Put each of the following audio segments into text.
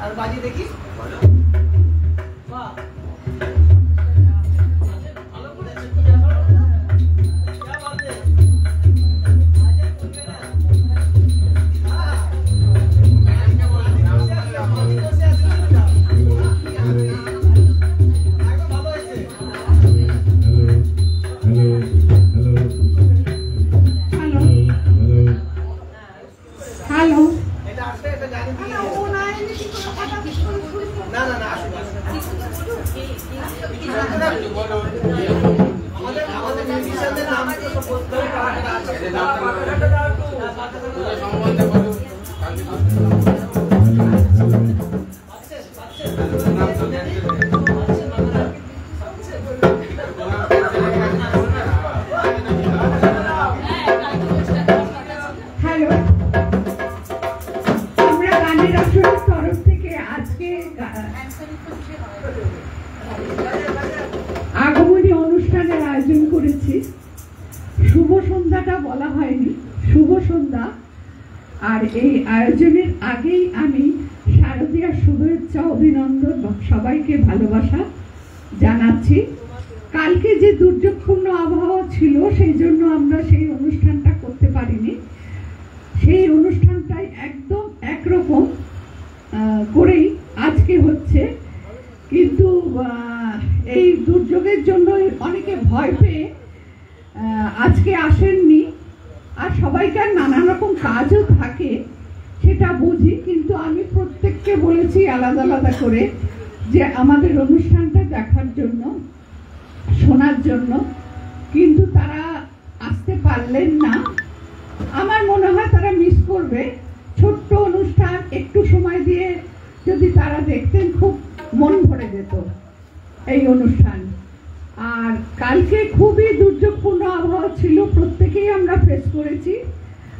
আর বাজি দেখি আগমনী অনুষ্ঠানের আয়োজন করেছি। শুভ সন্ধ্যাটা বলা হয়নি, শুভ সন্ধ্যা। আর এই আয়োজনের আগেই আমি শারদীয়ার শুভেচ্ছা অভিনন্দন সবাইকে ভালোবাসা জানাচ্ছি। কালকে যে দুর্যোগপূর্ণ আবহাওয়া ছিল সেই জন্য আমরা সেই অনুষ্ঠানটা করতে পারিনি। সেই অনুষ্ঠানটাই একদম একরকম করেই আজকে হচ্ছে, কিন্তু এই দুর্যোগের জন্য অনেকে ভয় পেয়ে আজকে আসেননি। আর সবাইকার নানা রকম কাজও থাকে, সেটা বুঝি, কিন্তু আমি প্রত্যেককে বলেছি আলাদা আলাদা করে যে আমাদের অনুষ্ঠানটা দেখার জন্য, শোনার জন্য, কিন্তু তারা আসতে পারলেন না। আমার মনে হয় তারা মিস করবে। ছোট্ট অনুষ্ঠান, একটু সময় দিয়ে যদি তারা দেখতেন খুব মন ভরে যেত এই অনুষ্ঠান। আর কালকে খুবই দুর্যোগপূর্ণ আবহাওয়া ছিল, প্রত্যেকেই আমরা ফেস করেছি।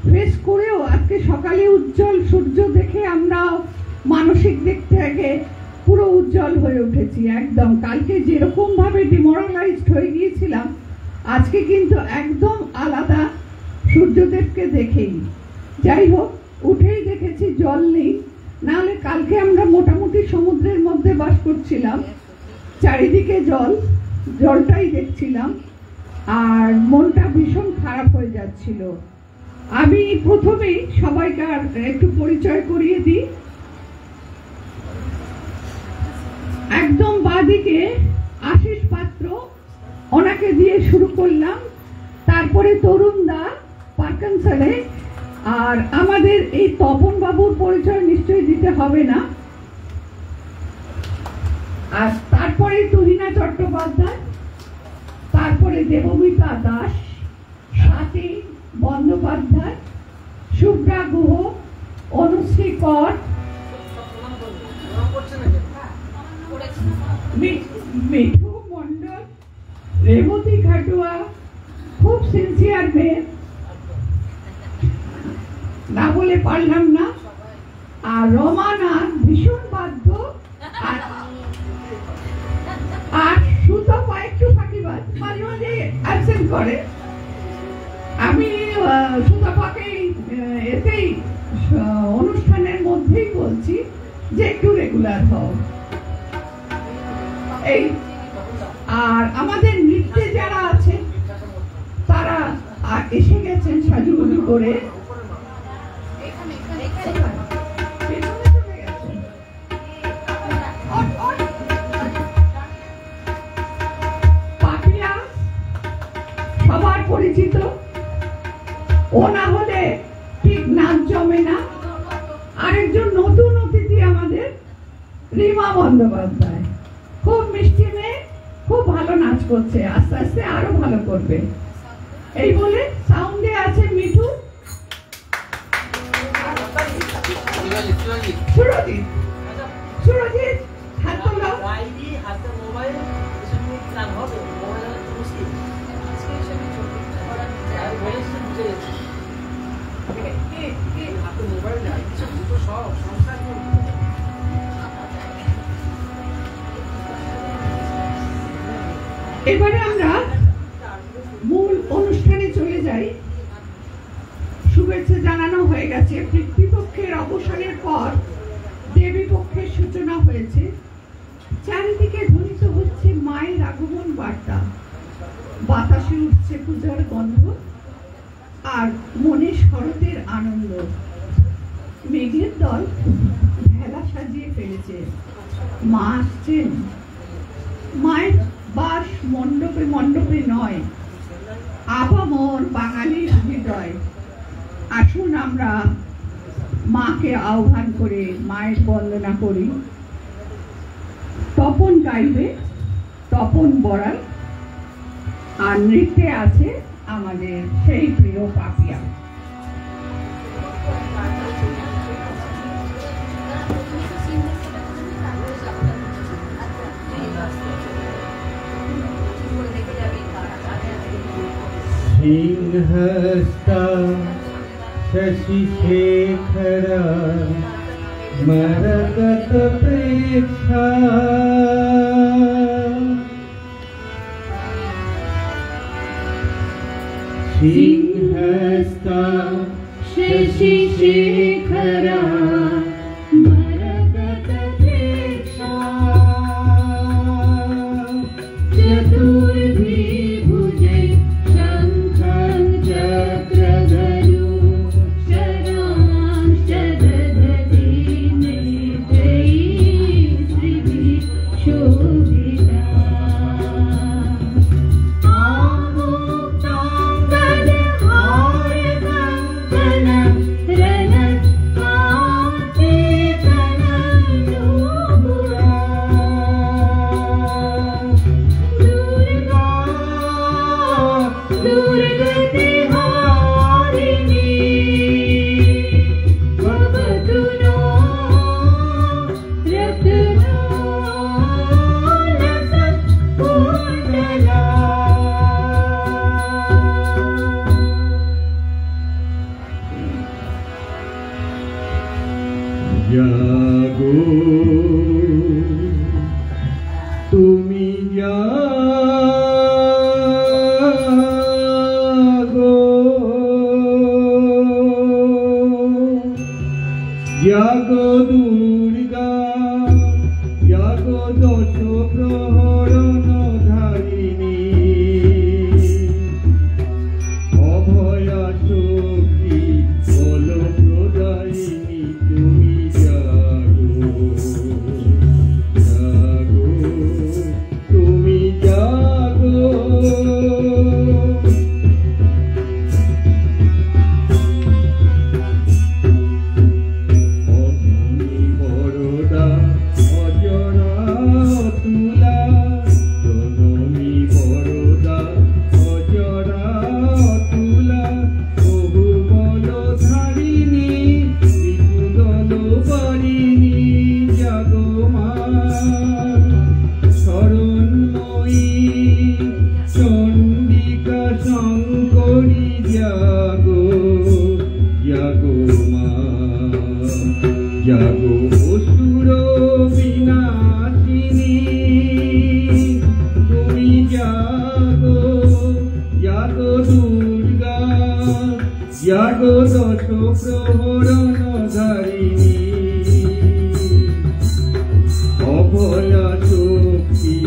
ফেস করেও আজকে সকালে উজ্জ্বল সূর্য দেখে আমরা মানসিক দিক থেকে পুরো উজ্জ্বল হয়ে উঠেছি একদম। কালকে যেরকম ভাবে ডিমোরালাইজড হয়ে গিয়েছিলাম, আজকে কিন্তু একদম আলাদা সূর্যদেবকে দেখেই। যাই হোক, উঠেই দেখেছি জল নেই, নাহলে কালকে আমরা মোটামুটি সমুদ্রের মধ্যে বাস করছিলাম, চারিদিকে জল, জলটাই দেখছিলাম, আর মনটা ভীষণ খারাপ হয়ে যাচ্ছিল। আমি প্রথমেই সবাইকার একটু পরিচয় করিয়ে দিই। একদম বাঁদিকে আশিস পাত্র, ওনাকে দিয়ে শুরু করলাম, তারপরে তরুণ দা পার্কিনসনে, আর আমাদের এই তপন বাবুর পরিচয় নিশ্চয়ই দিতে হবে না, আর তারপরে তুহিনা চট্টোপাধ্যায়, তারপরে দেবমিতা দাস, স্বাতী বন্দ্যোপাধ্যায়, শুভ্রা গুহ, অনুশ্রী কর, মিঠু মন্ডল, রেবতী খাটুয়া, খুব সিনসিয়ার মেয়ে, না বলে পারলাম না, আর রমানাথ ভীষণ বাধ্য, আর সুতপা একটু ফাঁকিবাজ, মাঝে মাঝে অ্যাবসেন্ট করে। আমি সুতপাকে এতেই অনুষ্ঠানের মধ্যেই বলছি যে একটু রেগুলার হও। এই আর আমাদের নৃত্যে যারা আছে তারা এসে গেছেন সাজুগুজু করে। পাপিয়া সবার পরিচিত, ও না হলে ঠিক নাচ জমে না। আরেকজন নতুন অতিথি আমাদের রিমা বন্দ্যোপাধ্যায়, খুব মিষ্টি মেয়ে, খুব ভালো নাচ করছে, আস্তে আস্তে আরো ভালো করবে। এই বলে সাউন্ডে আছে মিঠু। সুরজিৎ সুরজিৎ হাত তোলাও। এবারে আমরা মূল অনুষ্ঠানে চলে যাই। শুভেচ্ছা জানানো হয়ে গেছে। পিতৃপক্ষের অবসানের পর দেবী পক্ষের সূচনা হয়েছে। চারিদিকে ধ্বনিত হচ্ছে মায়ের আগমন বার্তা, বাতাসে উঠছে পূজার গন্ধ আর মনে শরতের আনন্দ। মেঘের দল ভেলা সাজিয়ে ফেলেছে, মা আসছেন। মায়ের বাস মণ্ডপে মণ্ডপে নয়, আপামর বাঙালির হৃদয়। আসুন আমরা মাকে আহ্বান করে মায়ের বন্দনা করি। তপন গাইবে, তপন বড়াল, আর নৃত্যে আছে আমাদের সেই প্রিয় পাপিয়া। सिंहस्ता शशिशेखरा मरकत प्रेक्षा सिंहस्ता शशिशेखरा मरकत प्रेक्षा चतुर्भि जागो तुमी जागो जागो दुर्गा जागो दश प्रहरण धारिणी अभया शक्ति बल प्रदायिनी तुमी जागो असुर विनाशिनी तुमी जागो जागो दुर्गा जागो दश प्रहरण धारिणी अभया शक्ति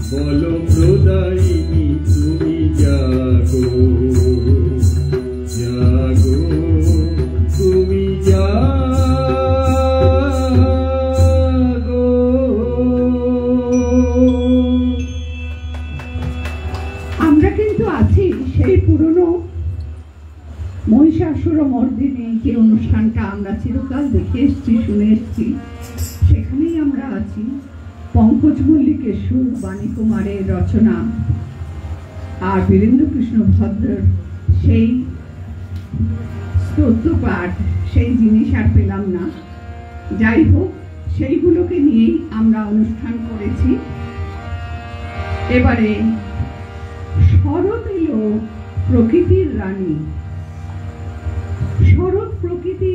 बल प्रदायिनी तुमी जागो जागो तुमी মহিষাসুরমর্দিনী যে অনুষ্ঠানটা আমরা চিরকাল দেখে এসেছি, শুনে এসেছি, সেখানেই আমরা আছি। পঙ্কজ মল্লিকের সুর, বাণী কুমারের রচনা আর বীরেন্দ্রকৃষ্ণ ভদ্রের সেই স্তোত্র পাঠ, সেই জিনিস আর পেলাম না। যাই হোক, সেইগুলোকে নিয়েই আমরা অনুষ্ঠান করেছি। এবারে শরৎ এলো প্রকৃতির রানী। শরৎ প্রকৃতি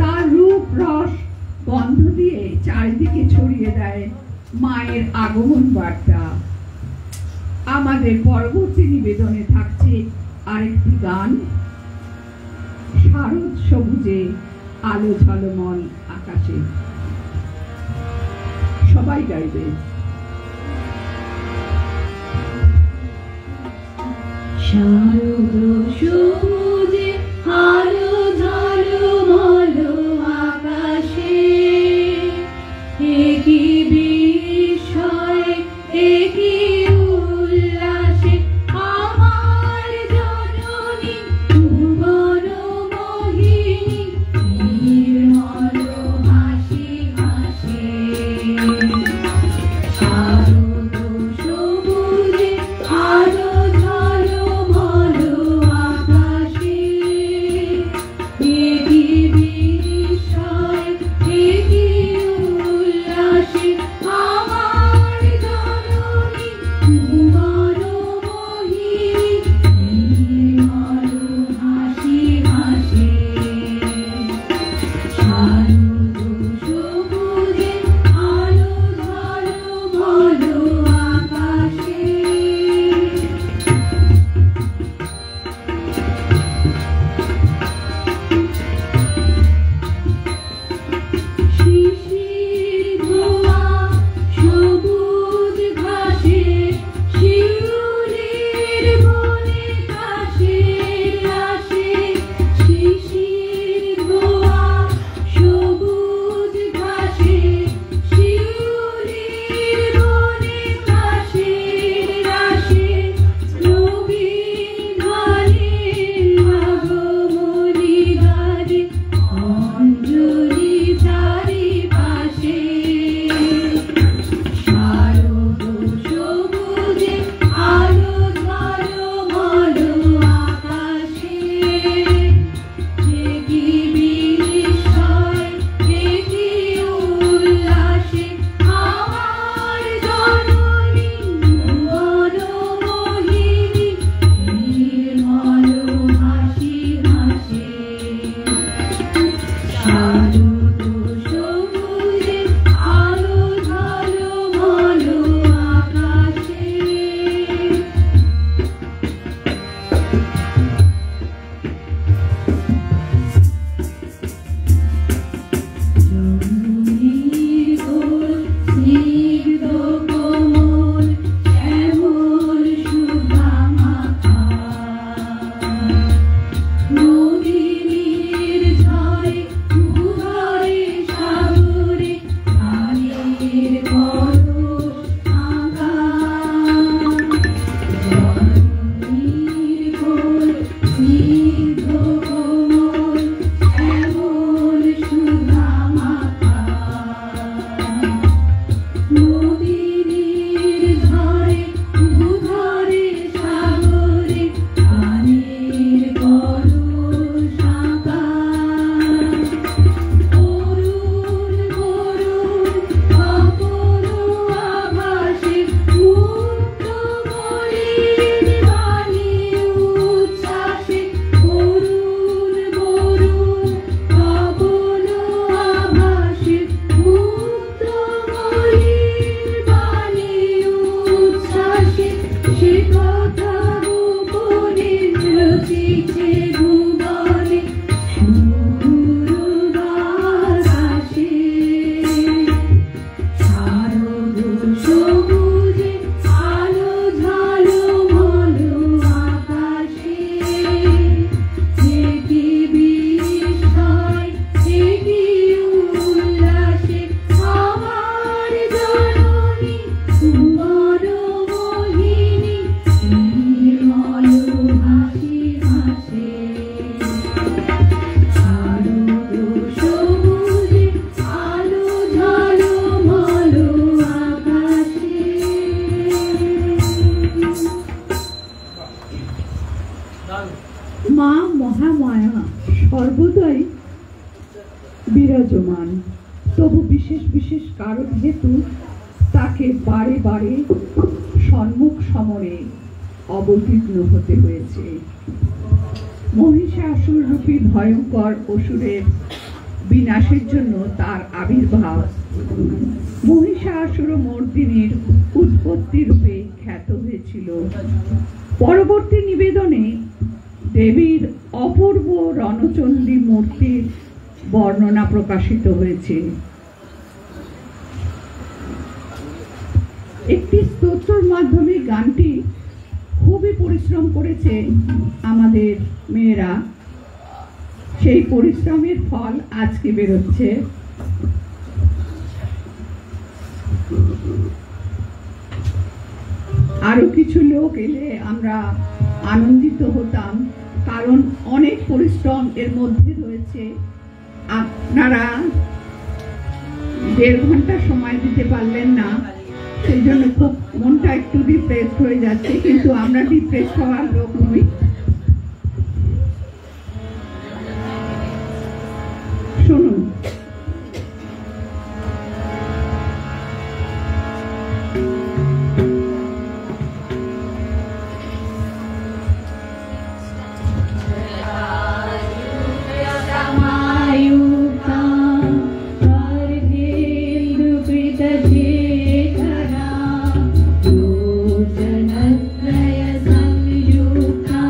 তার রূপ রস গন্ধ দিয়ে চারিদিকে ছড়িয়ে দেয় মায়ের আগমন বার্তা। আমাদের পরবর্তী নিবেদনে থাকছে আরেকটি গান, শারদ সবুজে আলো ঝলমল আকাশে। সবাই গাইবে। শারদ সবুজে আলো ঝলমল আকাশে, একই বিস্ময়ে একই উল্লাসে আমার জননী ভুবন মোহিনী নির্মল হাসি হাসে। শারদ সবুজে আলো ঝলমল আকাশে, একই বিস্ময়ে একই উল্লাসে আমার জননী ভুবন মোহিনী নির্মল হাসি হাসে। শারদ সবুজে আলো ঝলমল আকাশে। শিশির ধোয়া সবুজ ঘাসে, শিউলির বনে কাশের আসে। শিশির ধোয়া সবুজ ঘাসে, শিউলির বনে কাশের আসে। নবীন ধানের আগমনী গানে অঞ্জলি চারিপাশে। শারদ সবুজে আলো ঝলমল আকাশে, একই বিস্ময়ে একই উল্লাসে আমার জননী ভুবন মোহিনী নির্মল হাসি হাসে। শারদ সবুজে আলো ঝলমল আকাশে। যমুনীর কোল স্নিগ্ধ কোমল শ্যামল শুভা মাখা, নদীর ঝড়ে ভূধরে সাগরে প্রাণের পরশ আঁকা। যমুনীর কোল স্নিগ্ধ কোমল শ্যামল শুভা মাখা, নদীর ঝড়ে ভূধরে সাগরে প্রাণের পরশ আঁকা। অরুণ বরুণ অপরূপ আভাসে মুক্ত মলিন বাণী উচ্ছ্বাসে। অরুণ বরুণ অপরূপ আভাসে মুক্ত মলিন বাণী উচ্ছ্বাসে। সে কথা গোপনে রচিছে ভুবনে সুর বাতাসে। শারদ সবুজে আলো ঝলমল আকাশে, একই বিস্ময়ে একই উল্লাসে আমার জননী ভুবন মোহিনী নির্মল হাসি হাসে। শারদ সবুজে আলো ঝলমল আকাশে। মা মহামায়া সর্বদাই বিরাজমান। তবু বিশেষ বিশেষ কারণ হেতু তাকে বারে বারে সম্মুখ সমরে অবতীর্ণ হতে হয়েছে। মহিষাসুর রূপী ভয়ঙ্কর অসুরের বিনাশের জন্য তার আবির্ভাব মহিষাসুর মর্দিনীর উৎপত্তি রূপে খ্যাত হয়েছিল। পরবর্তী নিবেদনে দেবীর অপূর্ব রণচণ্ডী মূর্তির বর্ণনা প্রকাশিত হয়েছে। একটি স্তোত্রের মাধ্যমে গানটি খুবই পরিশ্রম করেছে আমাদের মেয়েরা। সেই পরিশ্রমের ফল আজকে বেরোচ্ছে। আরো কিছু লোক এলে আমরা আনন্দিত হতাম, কারণ অনেক পরিশ্রম এর মধ্যে রয়েছে। আপনারা 1.5 ঘন্টা সময় দিতে পারলেন না, সেই জন্য খুব মনটা একটু ডিপ্রেস হয়ে যাচ্ছে, কিন্তু আমরা ডিপ্রেস হওয়ার লোক নই। শুনুন। जनत्रय संयुक्ता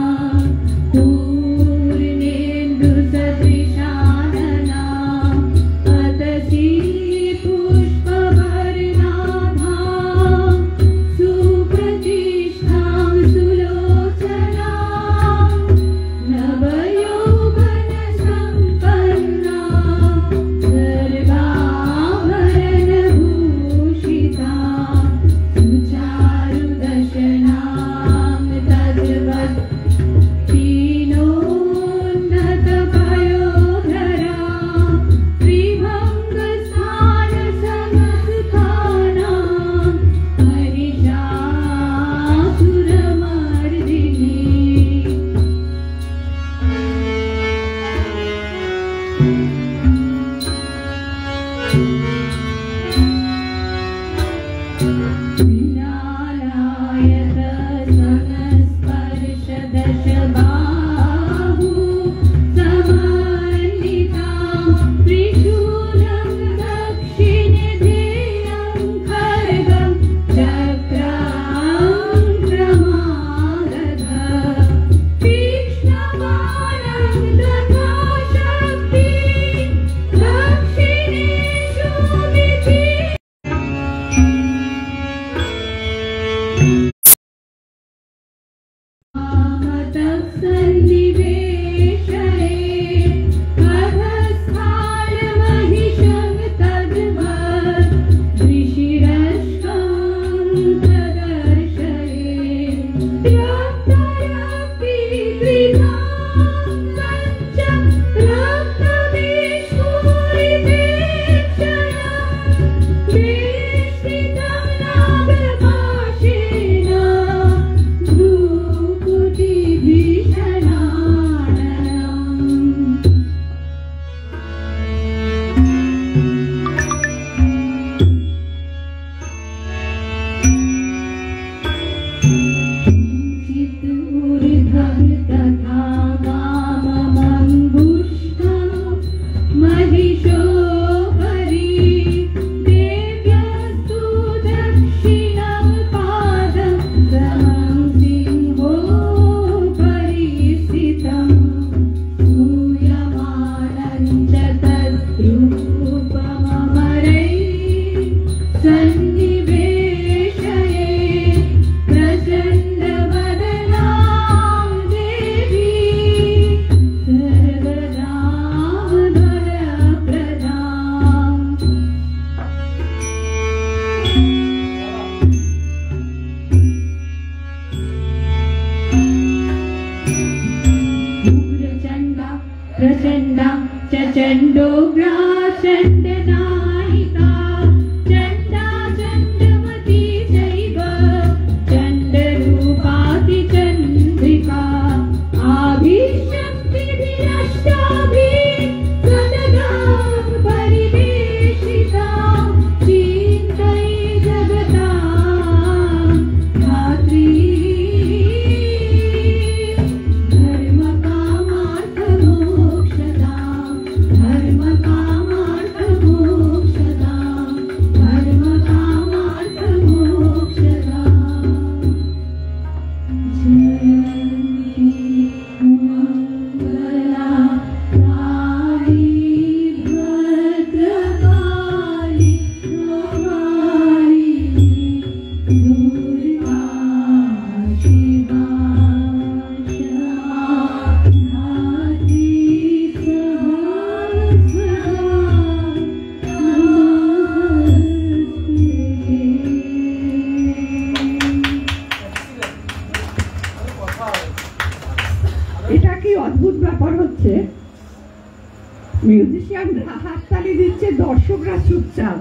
দর্শকরা চুপচাপ,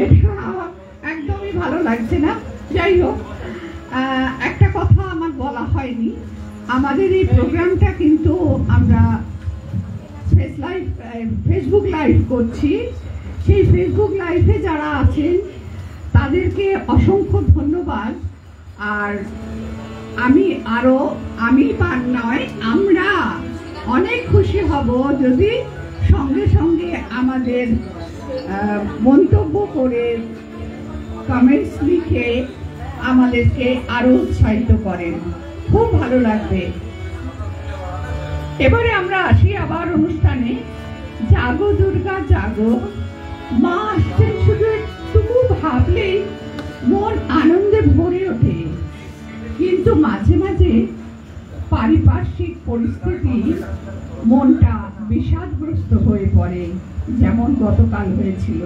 এটা একদমই ভালো লাগছে না। যাই হোক, একটা কথা আমার বলা হয়নি, আমাদের এই প্রোগ্রামটা কিন্তু আমরা ফেসবুক লাইভ করছি। সেই ফেসবুক লাইভে যারা আছেন তাদেরকে অসংখ্য ধন্যবাদ। আর আমরা অনেক খুশি হব যদি সঙ্গে সঙ্গে আমাদের মন্তব্য করে, কমেন্টস লিখে আমাদেরকে আরো উৎসাহিত করেন, খুব ভালো লাগবে। এবারে আমরা আসি আবার অনুষ্ঠানে। জাগো দুর্গা জাগো, মা আসছেন শুধু একটুকু ভাবলেই মন আনন্দে ভরে ওঠে। কিন্তু মাঝে মাঝে পারিপার্শ্বিক পরিস্থিতি মনটা বিষাদগ্রস্ত হয়ে পড়ে, যেমন গতকাল হয়েছিল।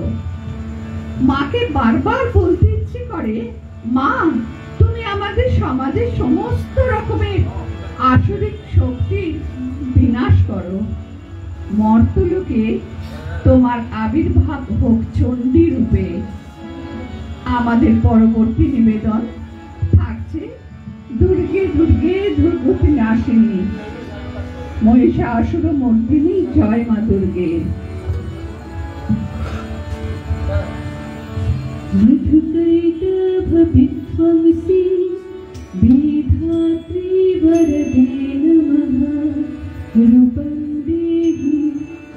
মাকে বারবার বলতে ইচ্ছে করে, মা তুমি আমাদের সমাজের সমস্ত রকমের আসরিক শক্তি বিনাশ করো, মর্তলোকে তোমার আবির্ভাব হোক চণ্ডী রূপে। আমাদের পরবর্তী নিবেদন থাকছে দুর্গে দুর্গে দুর্গতি নাশিনী, মহিষাসুর মর্দিনী, জয় মা দুর্গে। मधुकैटभविध्वंसी विधात्री वरदे नमः। रूपं देहि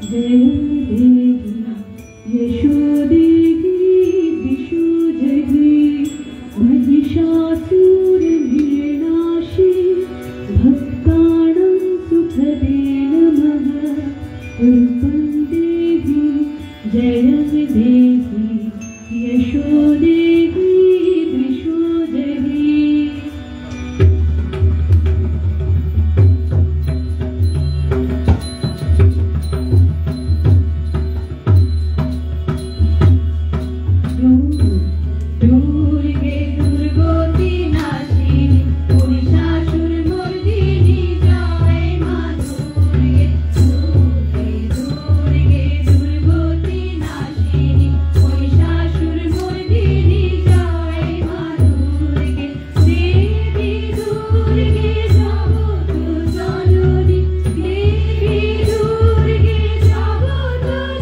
जयं देहि यशो देहि दिशो जहि। महिषासुरनिर्नाशी भक्तानां सुखदे नमः। रूपं देहि जयं देहि यशो देहि दिशो जहि। दुर्गे दुर्गति नाशिनी, महिषासुर मर्दिनी, जय मा दुर्गे। दुर्गे दुर्गे दुर्गति नाशिनी, महिषासुर मर्दिनी, जय मा दुर्गे। देवी दुर्गे जगत जननी, देवी दुर्गे जगत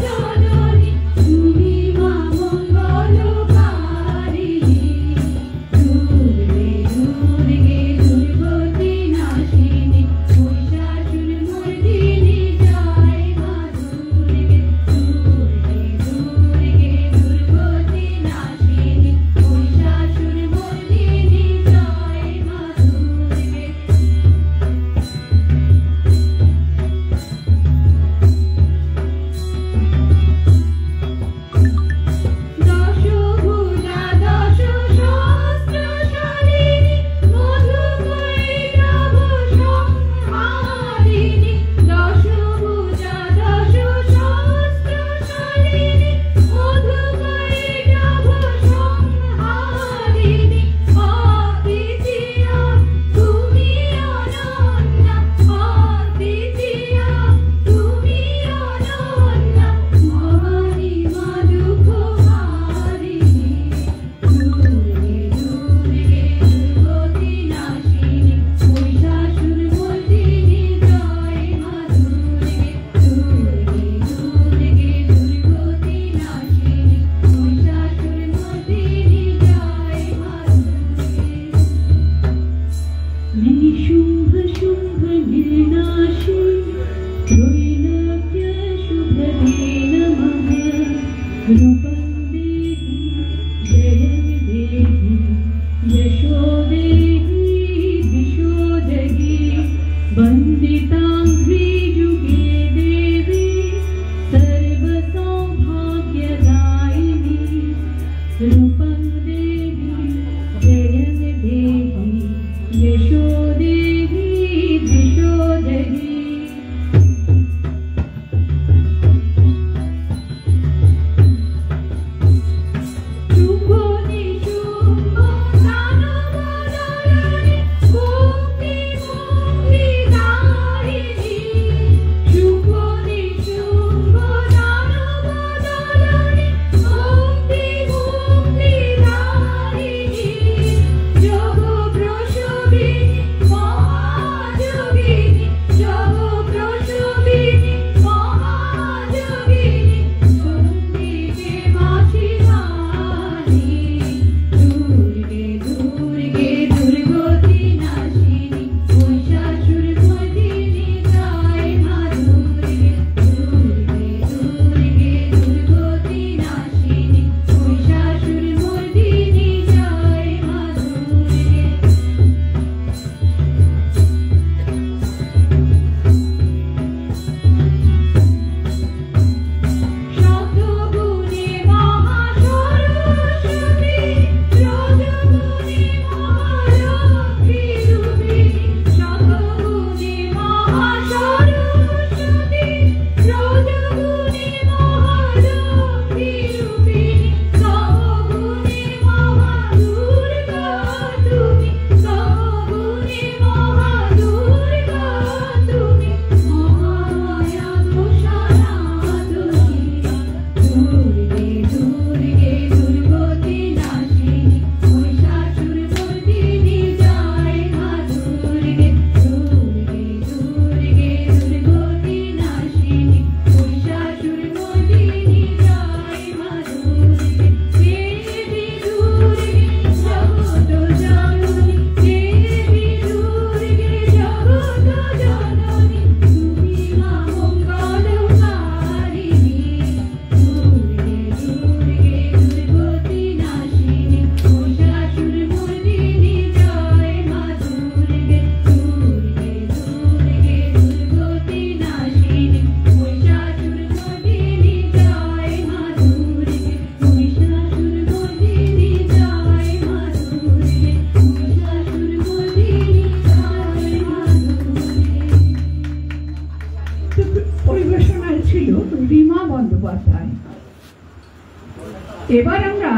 जननी, তুমি মা মঙ্গলকারিণী। দুর্গে দুর্গে দুর্গতি নাশিনী, মহিষাসুর মর্দিনী, জয় মা দুর্গে। দুর্গে দুর্গে দুর্গতি নাশিনী, মহিষাসুর মর্দিনী, জয় মা দুর্গে। দশভুজা দশ সহস্রশালিনী, মধুকৈটভ সংহারিণী। দশভুজা দশ সহস্রশালিনী, মধুকৈটভ সংহারিণী। অদ্বিতীয়া তুমি অনন্যা, অদ্বিতীয়া তুমি অনন্যা, ভবানী মা দুঃখহারিণী। দুর্গে দুর্গে দুর্গতি নাশিনী, মহিষাসুর মর্দিনী, জয় মা দুর্গে। দুর্গে দুর্গে দুর্গতি নাশিনী, মহিষাসুর মর্দিনী, জয় মা দুর্গে। নিশুম্ভ শুম্ভ নির্নাশী, ত্রৈলোক্য শুভদে নমঃ। रूपं देहि जयं देहि यशो देहि दिशो जहि। वन्दिताङ्घ्रि जुगे देवी सर्वसौभाग्यदायिनी। रूपं देहि जयं देहि यशो देहि दिशो जहि। পরিবেশনায় ছিল রিমা বন্দ্যোপাধ্যায়। এবার আমরা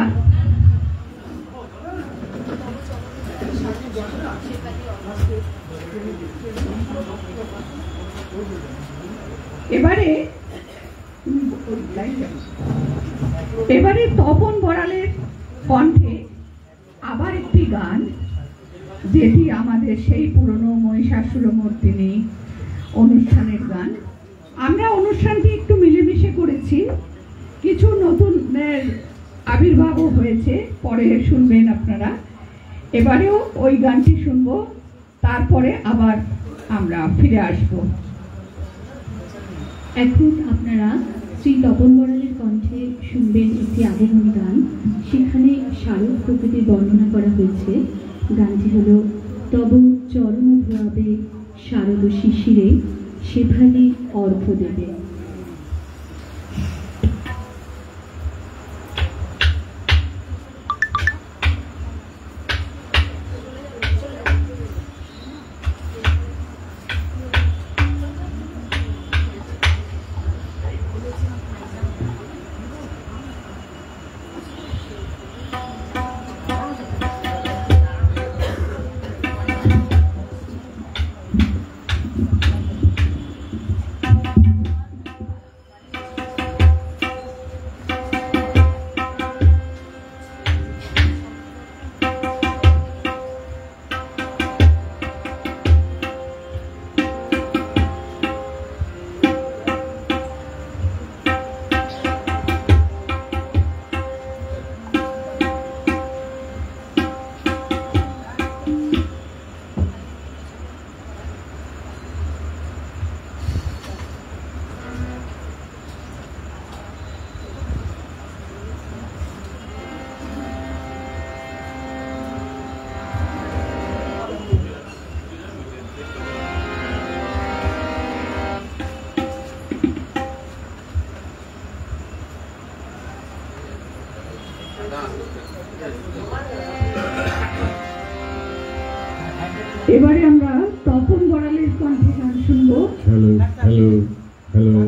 এবারে তপন বড়ালের কণ্ঠে আবার একটি গান, যেটি আমাদের সেই পুরনো মহিষাসুরমর্দিনী অনুষ্ঠানের গান। আমরা অনুষ্ঠানটি একটু মিলেমিশে করেছি, কিছু নতুনের আবির্ভাবও হয়েছে, পরে শুনবেন আপনারা। এবারেও ওই গানটি শুনবো, তারপরে আবার আমরা ফিরে আসব। এখন আপনারা শ্রী তপন বড়ালের কণ্ঠে শুনবেন একটি আগমনী গান। সেখানে শারদ প্রকৃতির বর্ণনা করা হয়েছে। গানটি হলো তব চরণ ধোয়াবে শারদ শিশিরে, শেফালি অর্ঘ্য দেবে। এবারে আমরা তপন বড়ালের কণ্ঠে গান শুনবো। Hello hello hello.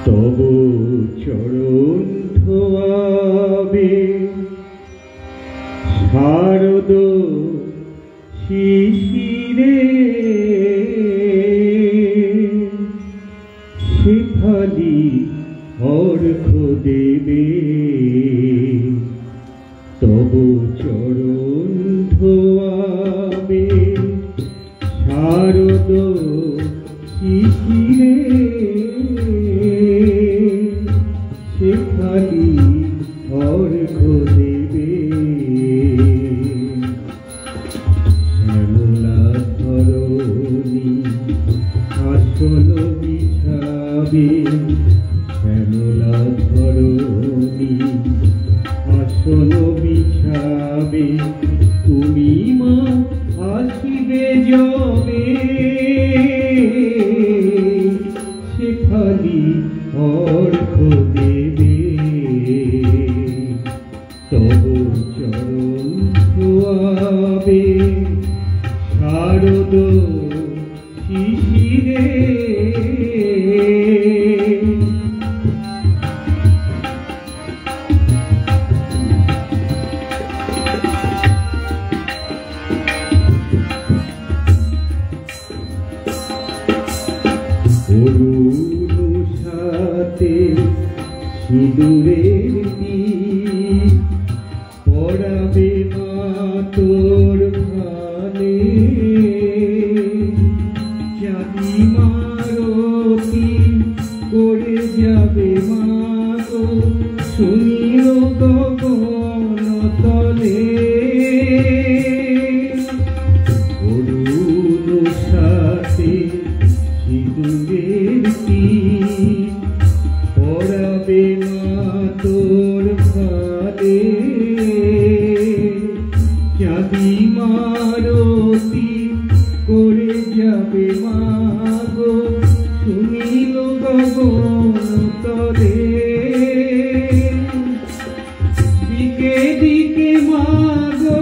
তব চরণ ধোয়াবে শারদ শিশিরে, শেফালি অর্ঘ্য দেবে। সিঁদুরের টিপ পরাবে মা তোর ভালে, চাঁদি মারতি করে যাবে মা গো সুনীল গগন তলে। অরুণ সাথে সিঁদুরের টিপ পরাবে মা তোর ভালে, চাঁদি মারতি করে যাবে মা গো সুনীল গগন তলে। দিকে দিকে মা গো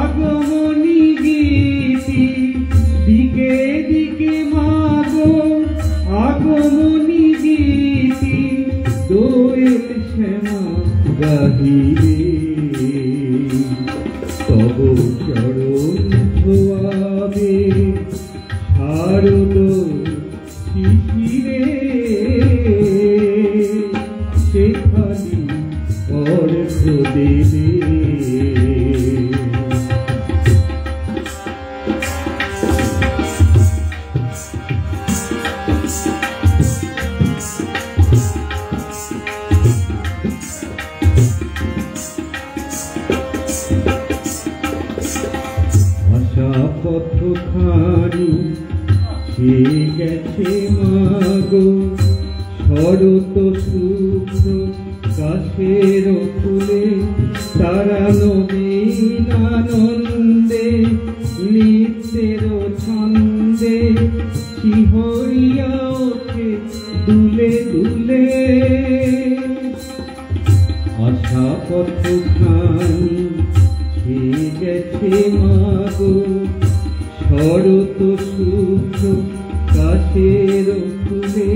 আগমনী গীতি, দিকে দিকে মা গো আগমনী গীতি, দোয়েল শ্যামা গাহিবে তব চরণ ধোয়াবে শারদ শিশিরে, সেখানি অর্ঘ দেবে। আশা পথখানি সে গেছে মা গো শরৎ শুভ্র কাশের ফুলে, তারা নবীন আনন্দে নৃত্যের ছন্দে শিহরিয়া ওঠে দুলে দুলে। আশা পথখানি সে গেছে মা গো শরৎ শুভ্র কাশের ফুলে,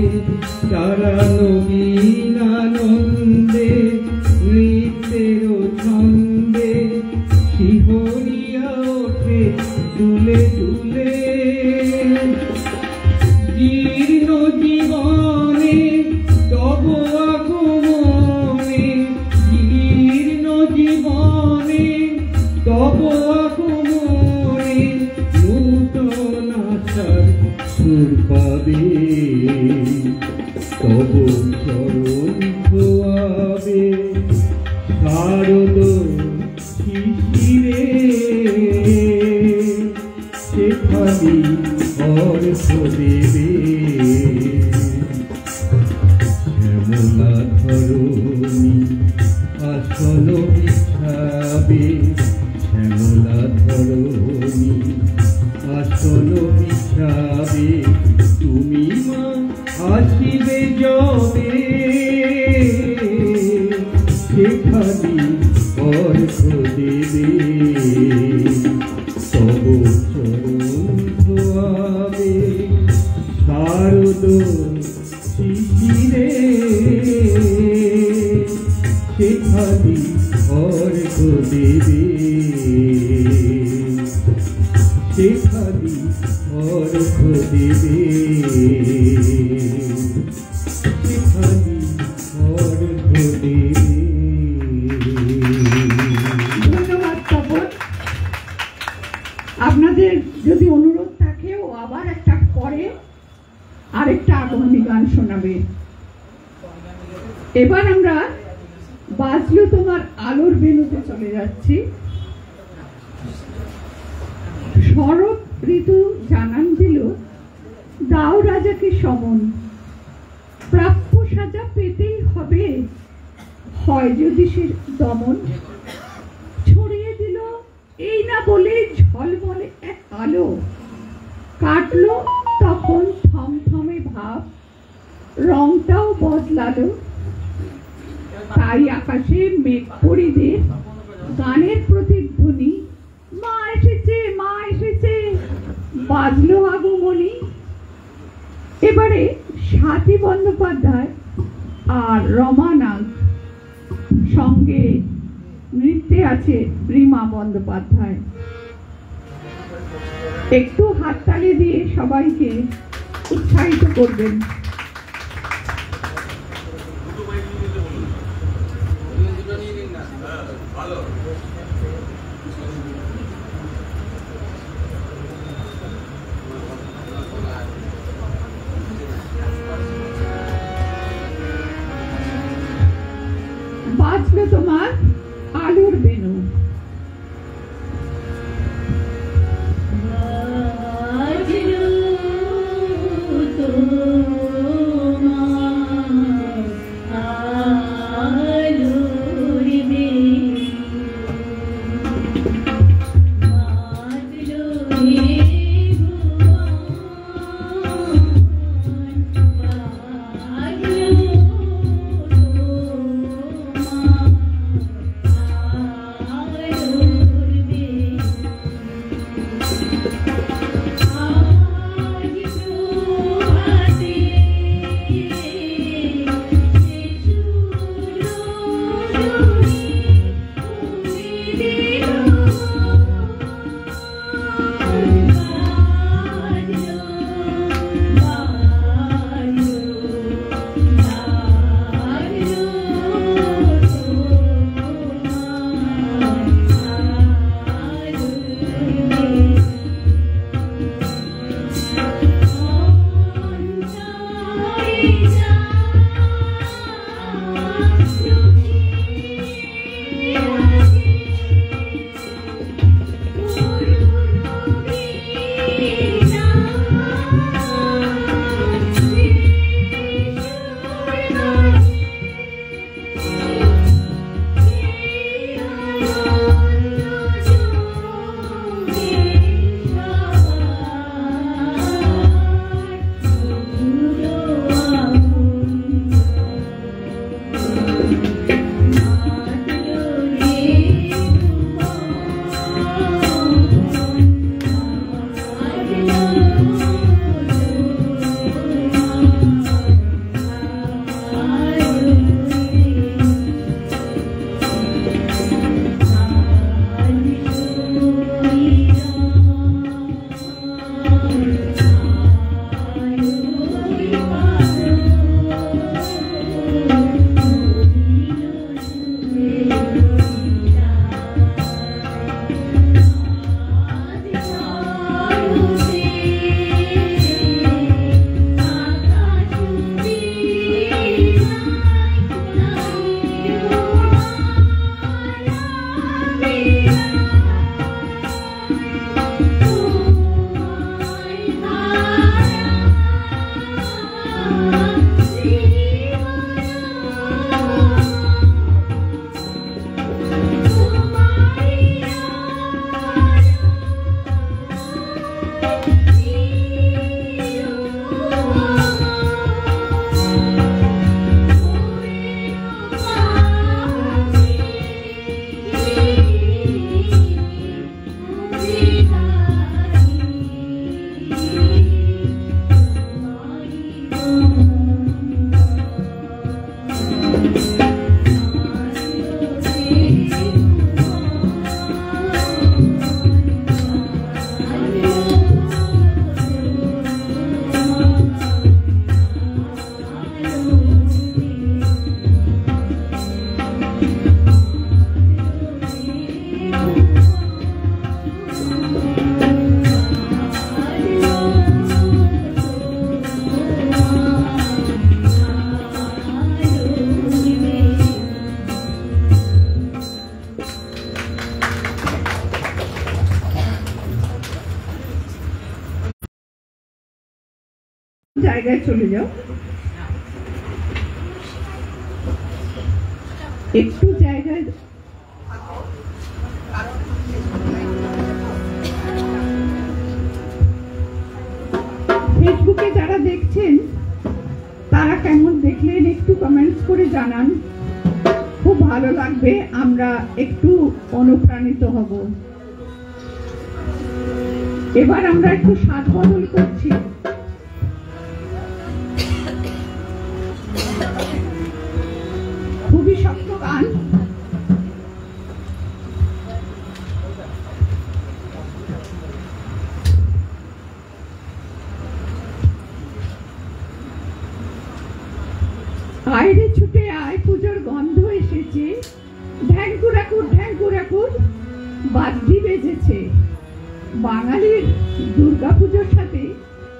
তারা নবীন আনন্দে নৃত্যের ছন্দে শিহরিয়া ওঠে দুলে দুলে। জীর্ণ জীবনে তব আগমনে, জীর্ণ জীবনে তব আগমনে, নূতন আশার সুর পাবে তব চরণ ধোয়াবে শারদ শিশিরে, সেখানি অর্ঘ দেবে। শ্যামলা ধরণী আসন বিছাবে, শ্যামলা ধরণী আসন বিছাবে, তুমি মা আসিবে যবে সেখানি অর্ঘ দেবে তব চরণ ধোয়াবে শারদ শিশিরে, সেখানি অর্ঘ দেবে, সেখানি অর্ঘ দেবে, সেখানি অর্ঘ দেবে। ধন্যবাদ তপন। আপনাদের যদি অনুরোধ থাকে ও আবার একটা পরে আরেকটা আগমনী গান শোনাবে। এবার আমরা বাজলো তোমার আলোর বেনুতে চলে যাচ্ছি। শরৎ ঋতু জানান দিল দাও রাজাকে সমন, প্রাপ্য সাজা পেতেই হবে হয় যদি সে দমন। ছড়িয়ে দিল এই না বলে ঝলমলে এক আলো, কাটলো তখন থমথমে ভাব, রংটাও বদলালো। তাই আকাশে মেঘ পরিদের গানের প্রতিধ্বনি, মা এসেছে মা এসেছে বাজলো আগমনী। এবারে স্বাতী বন্দ্যোপাধ্যায় আর রমা নাগ, সঙ্গে নৃত্যে আছে রিমা বন্দ্যোপাধ্যায়। একটু হাততালি দিয়ে সবাইকে উৎসাহিত করবেন। বাজলো তোমার আলুর বেনু। জায়গায় চলে যাও, একটু জায়গায়। ফেসবুকে যারা দেখছেন তারা কেমন দেখলেন একটু কমেন্টস করে জানান, খুব ভালো লাগবে, আমরা একটু অনুপ্রাণিত হব। এবার আমরা একটু স্বাদ বদল করছি। খুবই শক্ত গান। আয়রে ছুটে আয়, পুজোর গন্ধ এসেছে, ঢ্যাঙ্কুর ঢ্যাঙ্কুর বাঙালির দুর্গাপুজোর সাথে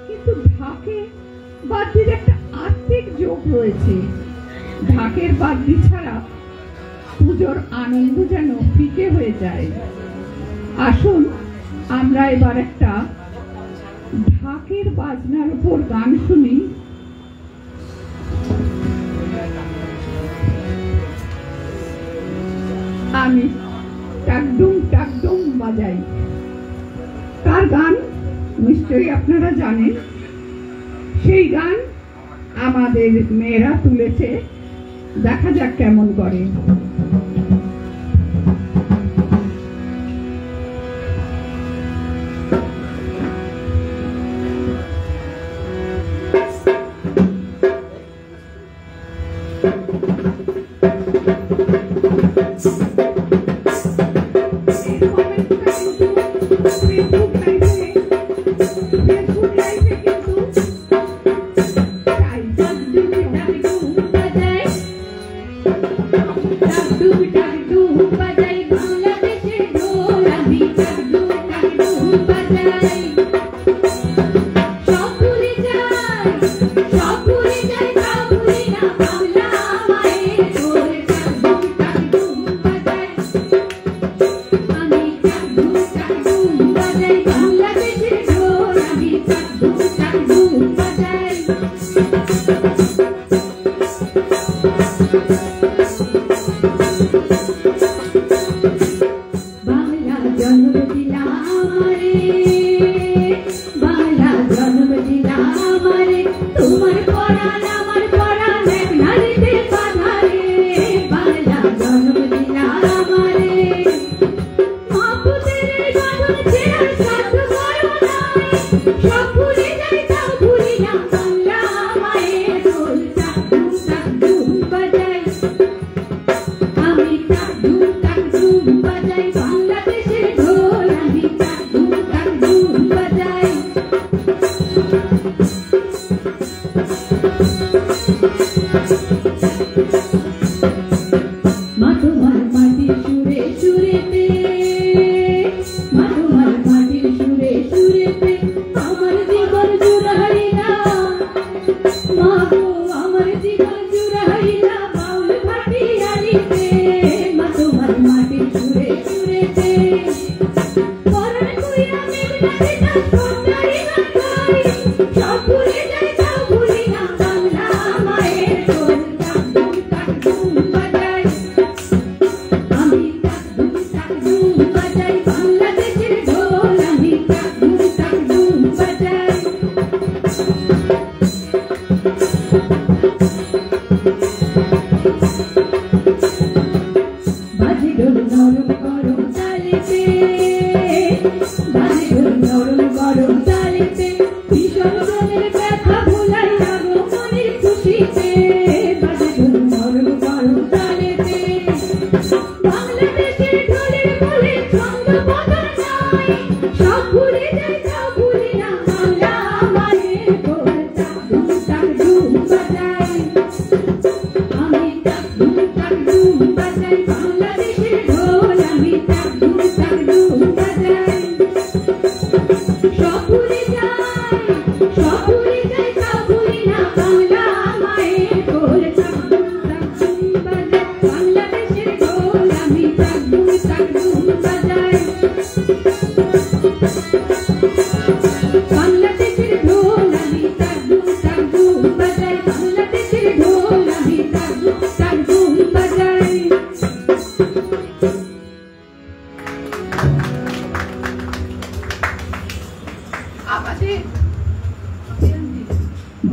কিন্তু ঢাকে বাদ্যির একটা আত্মিক যোগ রয়েছে। ঢাকের বাদ্যি ছাড়া পুজোর আনন্দ যেন ফিকে হয়ে যায়। আসুন আমরা এবার একটা ঢাকের বাজনার উপর গান শুনি। আমি টাকডুম টাকডুম বাজাই। কার গান নিশ্চয়ই আপনারা জানেন। সেই গান আমাদের মেয়েরা তুলেছে, দেখা যাক কেমন করে।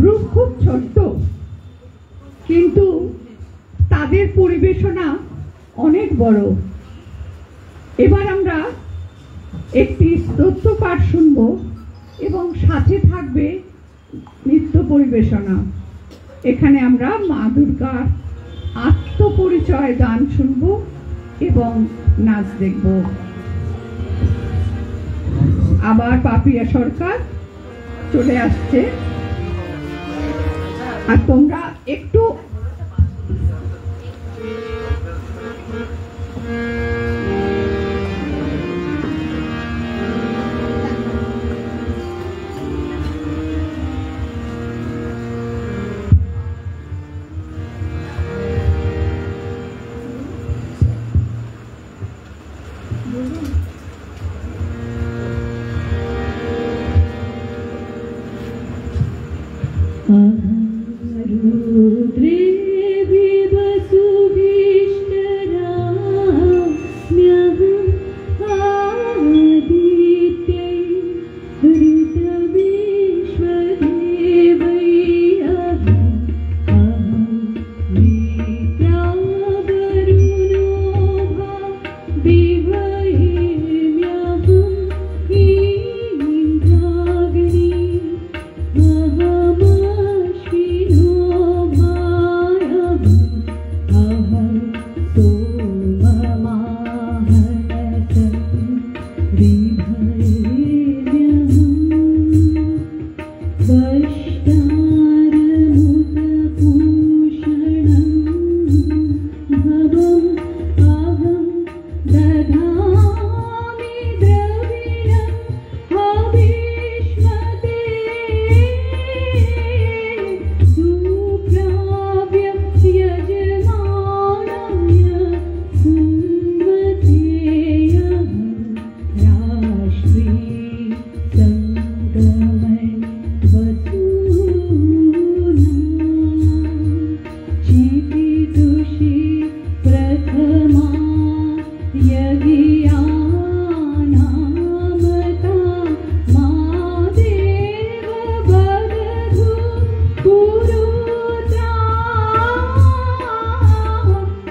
গ্রুপ খুব ছোট্ট, কিন্তু তাদের পরিবেশনা অনেক বড়। এবার আমরা একটি স্তোত্র পাঠ শুনব এবং সাথে থাকবে নৃত্য পরিবেশনা। এখানে আমরা মা দুর্গার আত্মপরিচয় গান শুনব এবং নাচ দেখব। আবার পাপিয়া সরকার চলে আসছে, আর তোমরা একটু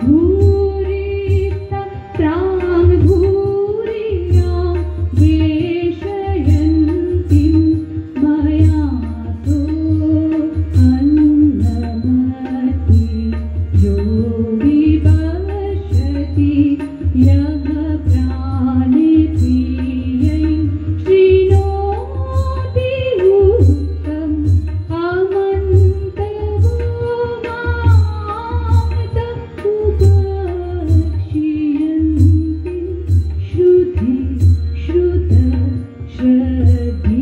भूरिता प्राण भूरिया वेशयन्तीं मया तु अन्नमति यो विवशति यः प्राणे प्रियै शृणोति उक्तम् अमन्तवो मामत उपक्षियन्ति श्रुति श्रुत श्रद्धीवन्ते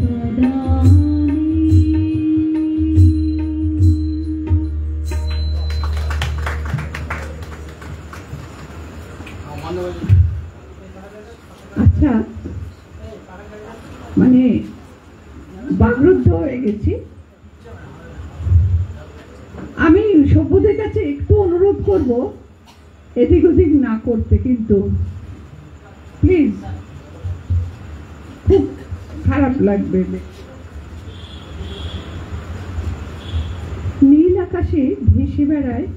ददामि। আচ্ছা, মানে বাগরুদ্ধ হয়ে গেছি। আমি সভ্যদের কাছে একটু অনুরোধ করব এদিক ওদিক না করতে, কিন্তু প্লিজ, খুব খারাপ লাগবে। নীল আকাশে ভেসে বেড়ায়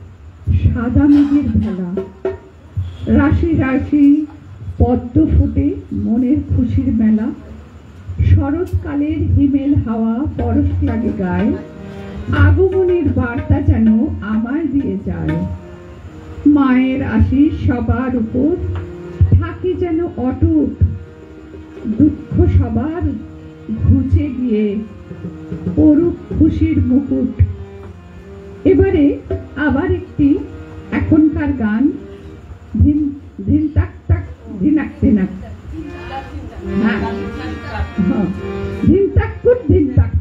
সাদা মেঘের ভেলা, রাশি রাশি পদ্ম ফোটে মনের খুশির মেলা। শরৎকালের হিমেল হাওয়া পরশ লাগে গায়ে, আগমনের বার্তা যেন আমায় দিয়ে যায়। মায়ের আশিস সবার উপর থাকে যেন অটুট, দুঃখ সবার ঘুচে গিয়ে পড়ুক খুশির মুকুট। এবারে আবার একটি এখনকার গান, ধিন ধিন তাক তাক ধিনাক ধিনাক, হ্যাঁ হ্যাঁ, ধিন তাক কুট ধিন তাক।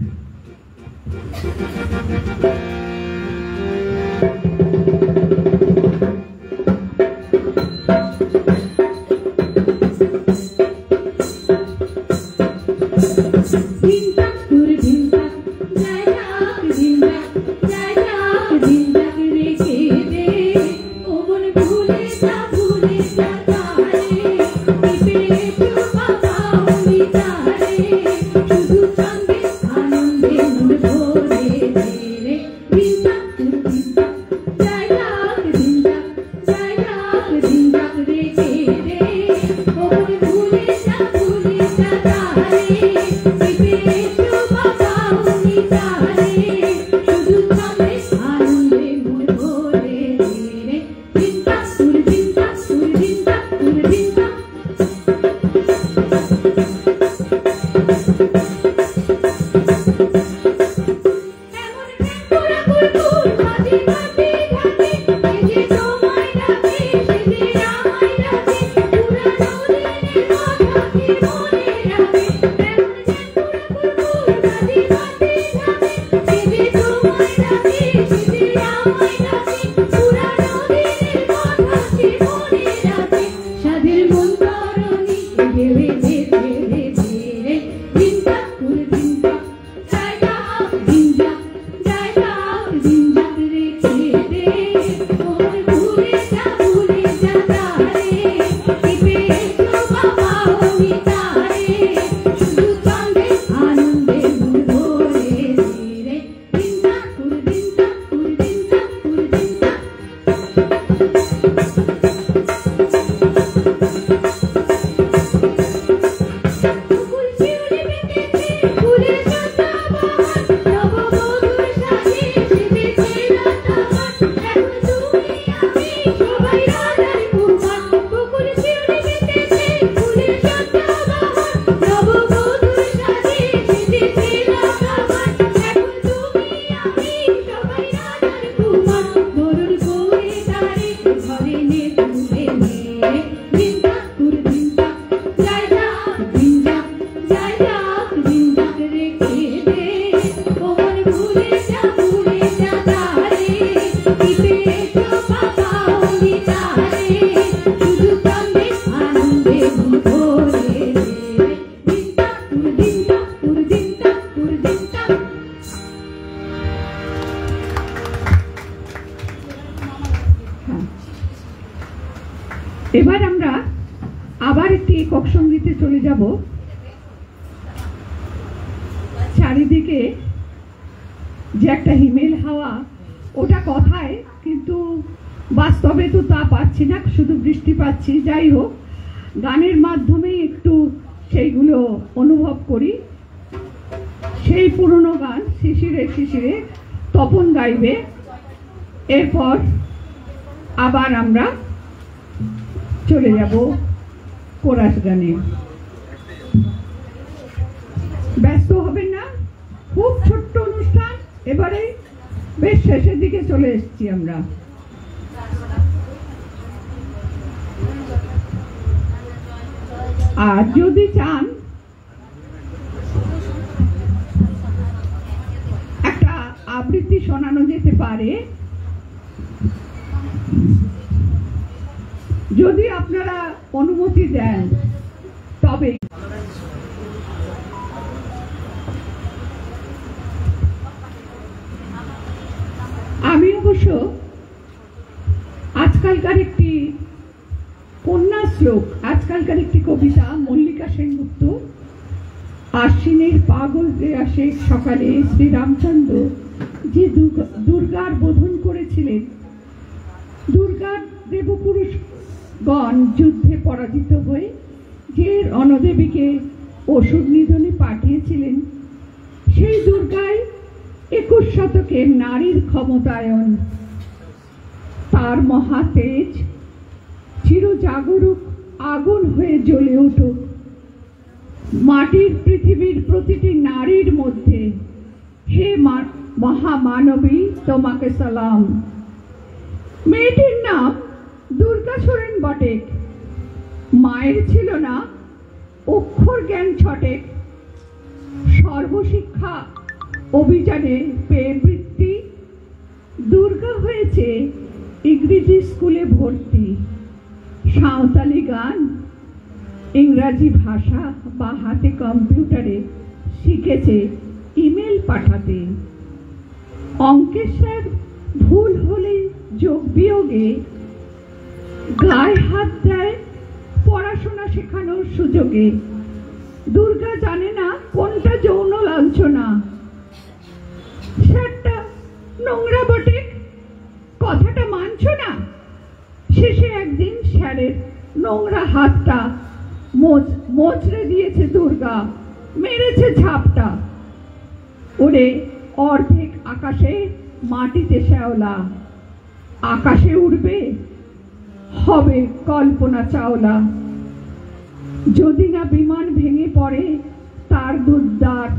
এবার আমরা আবার একটি একক সঙ্গীতে চলে যাব। চারিদিকে যে একটা হিমেল হাওয়া ওটা কথায়, কিন্তু বাস্তবে তো তা পাচ্ছি না, শুধু বৃষ্টি পাচ্ছি। যাই হোক, গানের মাধ্যমেই একটু সেইগুলো অনুভব করি। সেই পুরনো গান শিশিরে শিশিরে তপন গাইবে, এরপর আবার আমরা চলে যাব কোরাস গানে। ব্যস্ত হবেন না, খুব ছোট্ট অনুষ্ঠান, এবারে বেশ শেষের দিকে চলে এসেছি আমরা। আর যদি চান একটা আবৃত্তি শোনানো যেতে পারে, যদি আপনারা অনুমতি দেন তবে। আমি অবশ্য আজকালকার একটি কন্যা শ্লোক, আজকালকার একটি কবিতা, মল্লিকা সেনগুপ্ত, আশ্বিনের পাগল আসে সকালে শ্রীরামচন্দ্র যে দুর্গার বোধন করেছিলেন, দুর্গার দেবপুরুষগণ যুদ্ধে পরাজিত হয়ে যে রণদেবীকে ওষুধ নিধনে পাঠিয়েছিলেন, সেই দুর্গায় 21 শতকের নারীর ক্ষমতায়ন, তার মহাতেজ চিরজাগরুক আগুন হয়ে জ্বলে উঠুক মাটির পৃথিবীর প্রতিটি নারীর মধ্যে। হে মহামানবী, তোমাকে সালাম। মেয়েটির নাম দুর্গা সোরেন বটে, মায়ের ছিল না অক্ষর জ্ঞান ছটেক, সর্বশিক্ষা অভিযানে পেয়ে বৃত্তি, দুর্গা হয়েছে ইংরেজি স্কুলে ভর্তি, সাঁওতালি গান, ইংরাজি ভাষা বা হাতে কম্পিউটারে শিখেছে ইমেল পাঠাতে, অঙ্কের স্যার ভুল হলে যোগ বিয়োগে গায়ে হাত দেয় পড়াশোনা শেখানোর সুযোগে। দুর্গা জানে না কোনটা যৌন লাঞ্ছনা, স্যারটা নোংরা বটে, কথাটা মানছো না। শেষে একদিন স্যারের নোংরা হাতটা মোচড়ে দিয়েছে দুর্গা, মেরেছে ঝাপটা। ওরে অর্ধেক আকাশে মাটিতে শ্যাওলা, আকাশে উড়বে হবে কল্পনা চাওলা। যদি না বিমান ভেঙে পড়ে তার দুর্দার,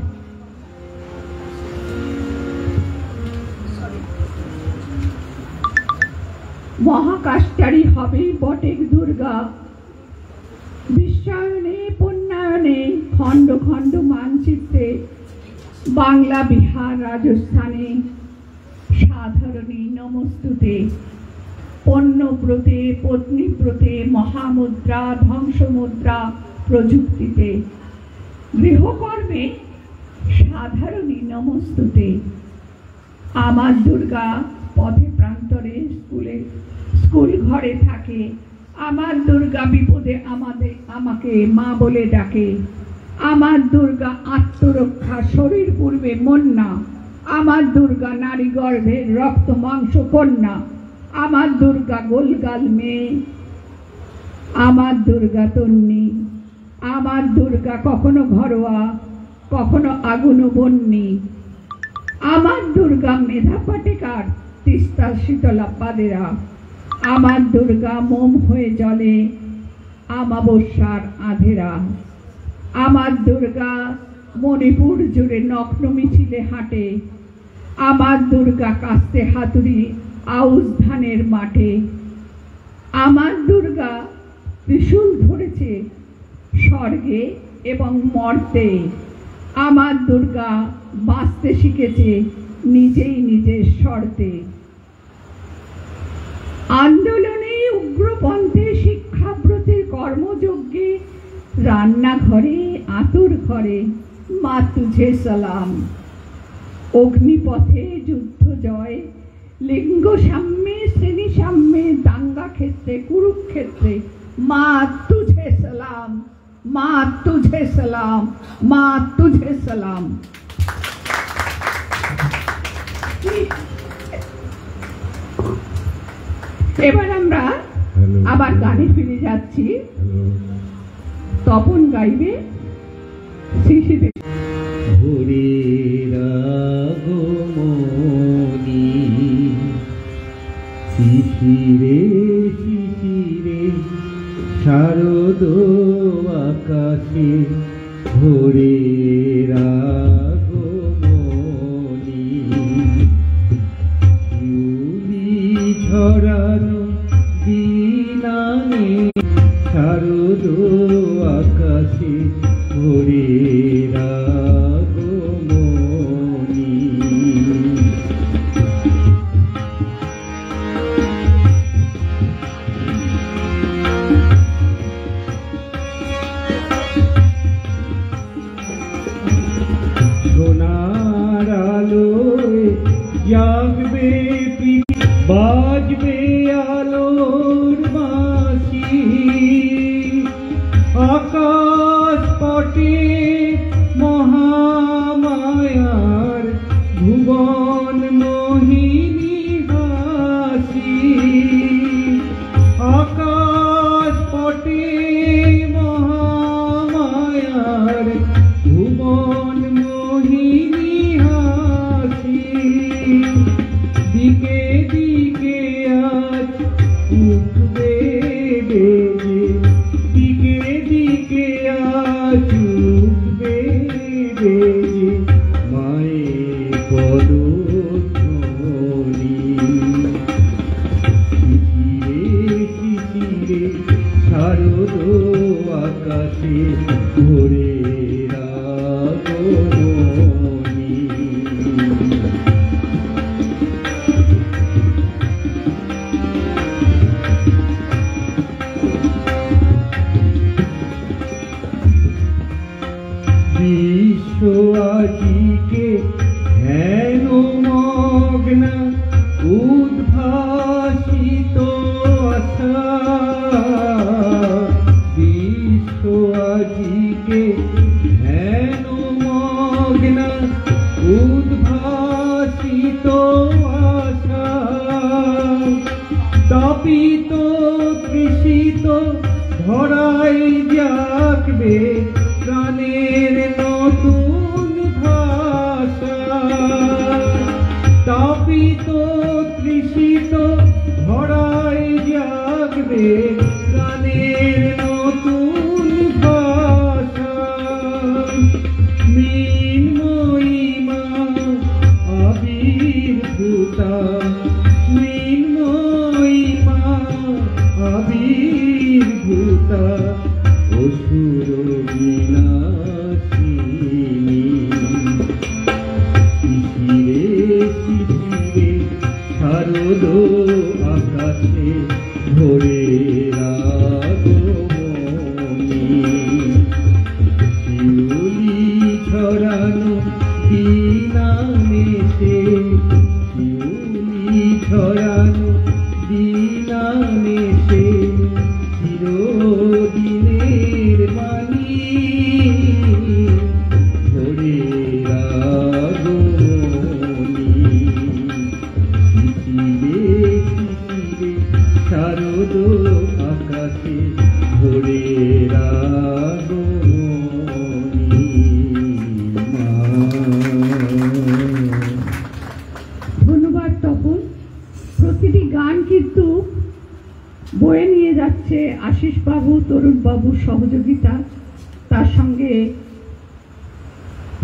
মহাকাশচারী হবে বটেক দুর্গা। বিশ্বায়নে পুণ্যায়নে খণ্ড খণ্ড মানচিত্রে, বাংলা বিহার রাজস্থানে সাধারণী নমস্তুতে। পণ্যব্রতে পত্নীব্রতে মহামুদ্রা ধ্বংসমুদ্রা প্রযুক্তিতে, গৃহকর্মে সাধারণী নমস্তুতে। আমার দুর্গা পথে প্রান্তরে স্কুল ঘরে থাকে, আমার দুর্গা বিপদে আমাকে মা বলে ডাকে। আমার দুর্গা আত্মরক্ষা, শরীর পূর্বে মন না। আমার দুর্গা নারী গর্ভের রক্ত মাংস কন্যা। আমার দুর্গা গোলগাল মেয়ে, আমার দুর্গা তন্নি। আমার দুর্গা কখনো ঘরোয়া, কখনো আগুন বন্যি। আমার দুর্গা মেধা পাটেকার, তিস্তা শীতলা পাদেরা। আমার দুর্গা মোম হয়ে জ্বলে আমাবস্যার আধেরা। আমার দুর্গা মণিপুর জুড়ে নগ্ন মিছিলে হাঁটে। আমার দুর্গা কাস্তে হাতুড়ি আউশ ধানের মাঠে। আমার দুর্গা ত্রিশূল ধরেছে স্বর্গে এবং মর্তে। আমার দুর্গা বাঁচতে শিখেছে নিজেই নিজের শর্তে। আন্দোলনে উগ্রপন্থে শিক্ষাব্রতে কর্মযজ্ঞে রান্নাঘরে আতুর ঘরে মা তুঝে সালাম। অগ্নিপথে যুদ্ধ জয়, লিঙ্গ সাম্যে শ্রেণী সাম্যে দাঙ্গা ক্ষেত্রে কুরুক্ষেত্রে মা তুঝে সালাম, মা তুঝে সালাম, মা তুঝে সালাম। এবার আমরা আবার গানে ফিরে যাচ্ছি। তপন গাইবে শিশিরে। ভোরের আগমনী শিশিরে শিশিরে শারদ আকাশে ভোরের আগমনী শিউলি ঝরানো দিনানে শারদ আকাশে ভোরের আগমনী। সোনার আলোয় জাগবে বাজবে আলোর বাঁশি আকাশ পটে মহামায়ার ভুবন মোহিনী হাসি আকাশ পটে মহামায়ার ভুবন মোহিনী হাসি দিকে দিকে আজ উঠবে বেজে দিকে দিকে আজ উঠবে বেজে মায়ের পদধ্বনি শিশিরে শিশিরে শারদ আকাশে ভোরের আগমনী। বিশ্ব আজিকে হেন মগ্ন উদ্ভাসিত আশা বিশ্ব আজিকে হেন মগ্ন উদ্ভাসিত আশা তাপিত তৃষিত ধরাই জাগবে প্রাণের নতুন ভাষা তাপিত তৃষিত ধরাই জাগবে প্রাণের নতুন ভাষা মৃন্ময়ী মা আবির্ভূতা মৃন্ময়ী মা আবির্ভূতা অসুর বিনাশিনী শিশিরে শিশিরে শারদ আকাশে ভোরের আগমনী শিউলি ঝরানো দিনানেতে শিউলি ঝরানো দিনানেতে চিরদিনের বাণী ভোরের আগমনী শিশিরে শিশিরে শারদ আকাশে ভোরের আগমনী। ধন্যবাদ তপন। প্রতিটি গান কিন্তু বয়ে নিয়ে যাচ্ছে আশিস বাবু, তরুণ বাবুর সহযোগিতা, তার সঙ্গে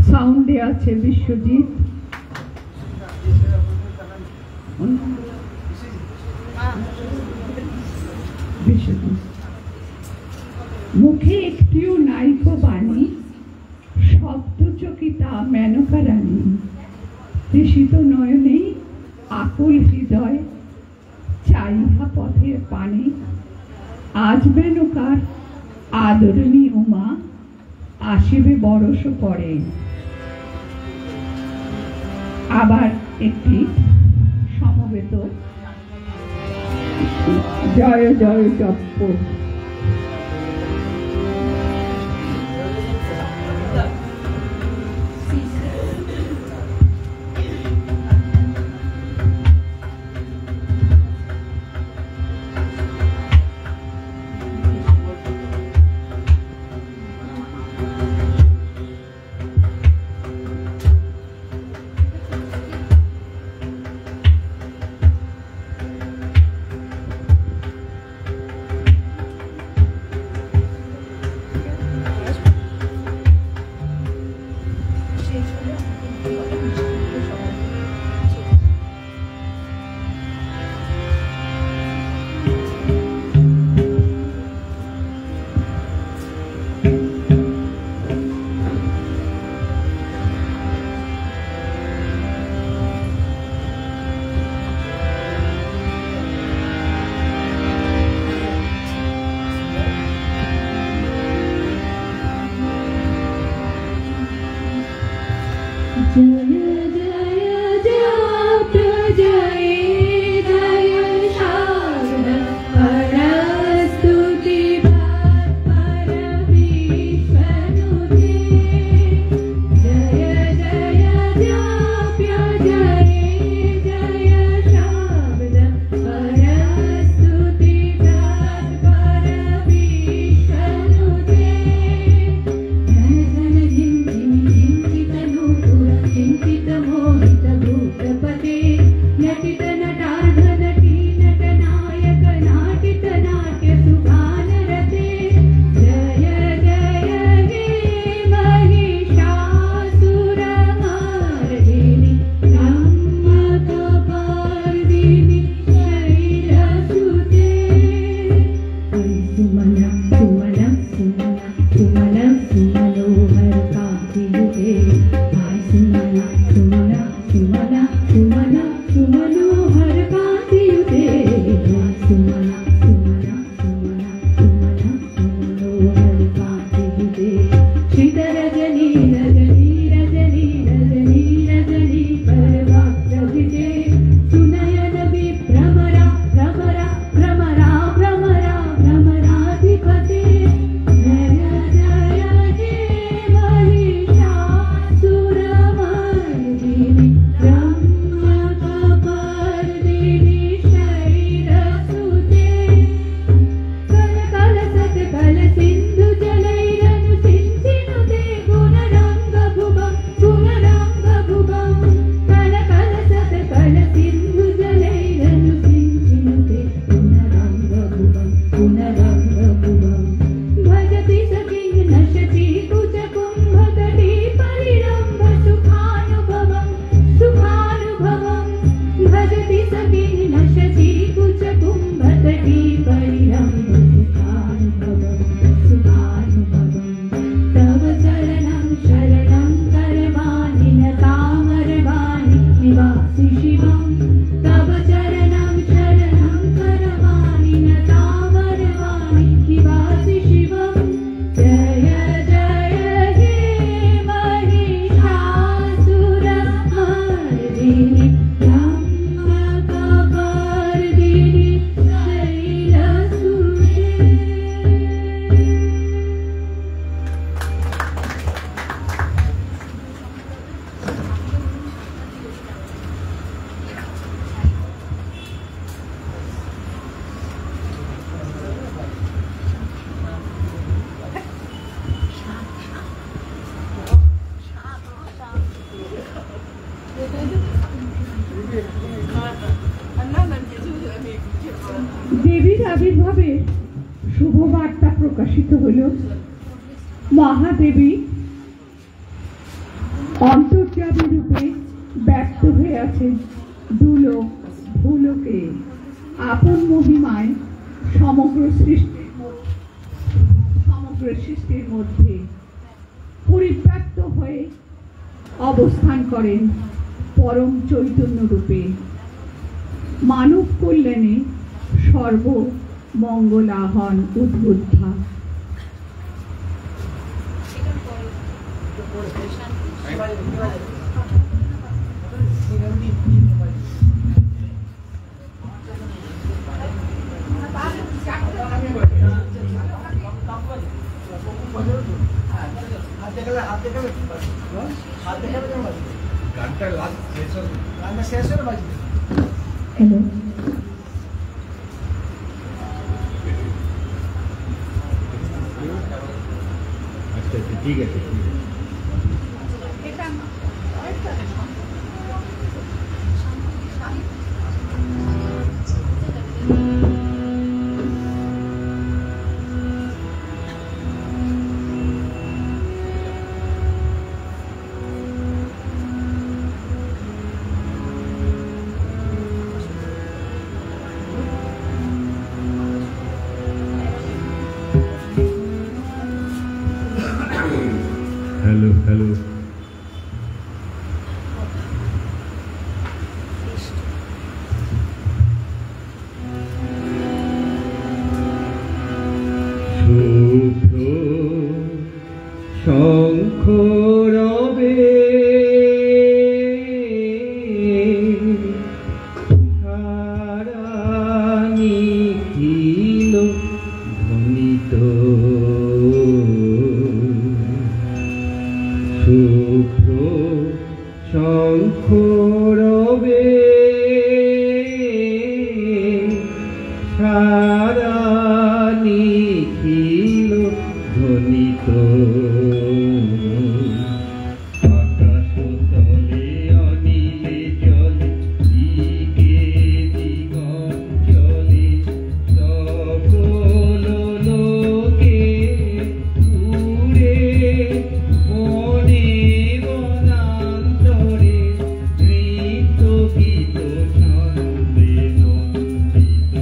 সাউন্ডে আছে বিশ্বজিৎ। মুখে একটিও নাইকো বাণী, শব্দচকিতা মেনকা রানী, তৃষিত নয়নে আকুল হৃদয়, চাইহা পথের পানে, আজ মেনকার আদরণীয় মা আসিবে বরস পরে। আবার একটি সমবেত জয় জয় জপ্প। দেবীর আবির্ভাবে শুভ বার্তা প্রকাশিত হল। মহাদেবী অন্তর্যামী রূপে ব্যক্ত হয়ে আছেন দুলোক ভূলোকে আপন মহিমায় সমগ্র সৃষ্টির মধ্যে পরিব্যাপ্ত হয়ে অবস্থান করেন পরম চৈতন্য রূপে। মানব কল্যাণে সর্বমঙ্গলাহন উদ্বুদ্ধা। হ্যালো, আচ্ছা আচ্ছা, ঠিক আছে। হ্যালো হ্যালো, শুভ্র শঙ্খ রবে সারা নিখিল ধ্বনিত, শুভ্র শঙ্খ রবে সারা নিখিল ধ্বনিত, আকাশ তলে অনিলে জলে দিকে দিগঞ্জলে সকল লোকে উড়ে বনে বনান্তরে নৃত্য গীত ছন্দে নন্দিত।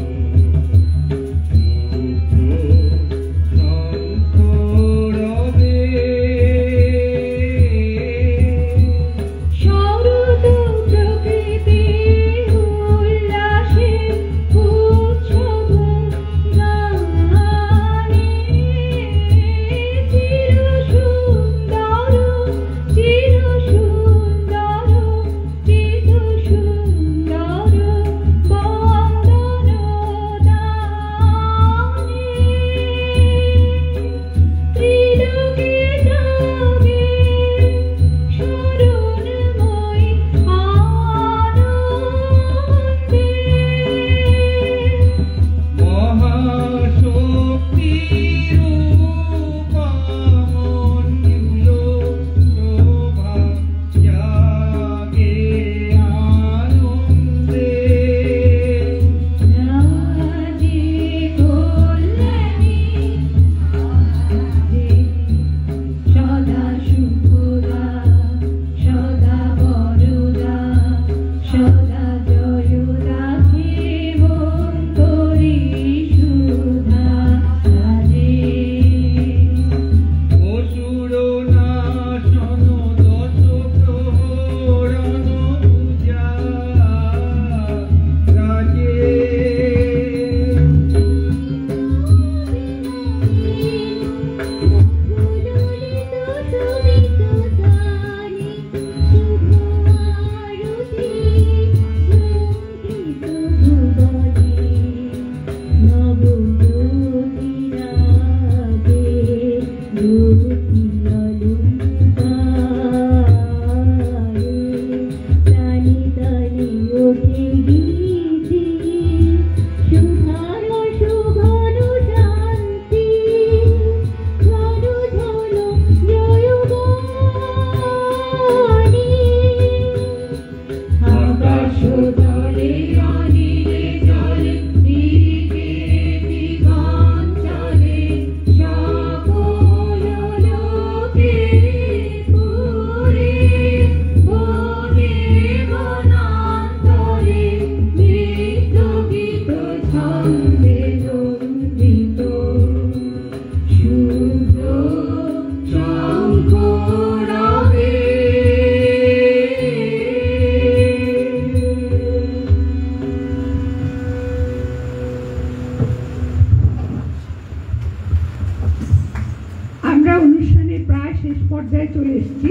পর্যায়ে চলে এসেছি,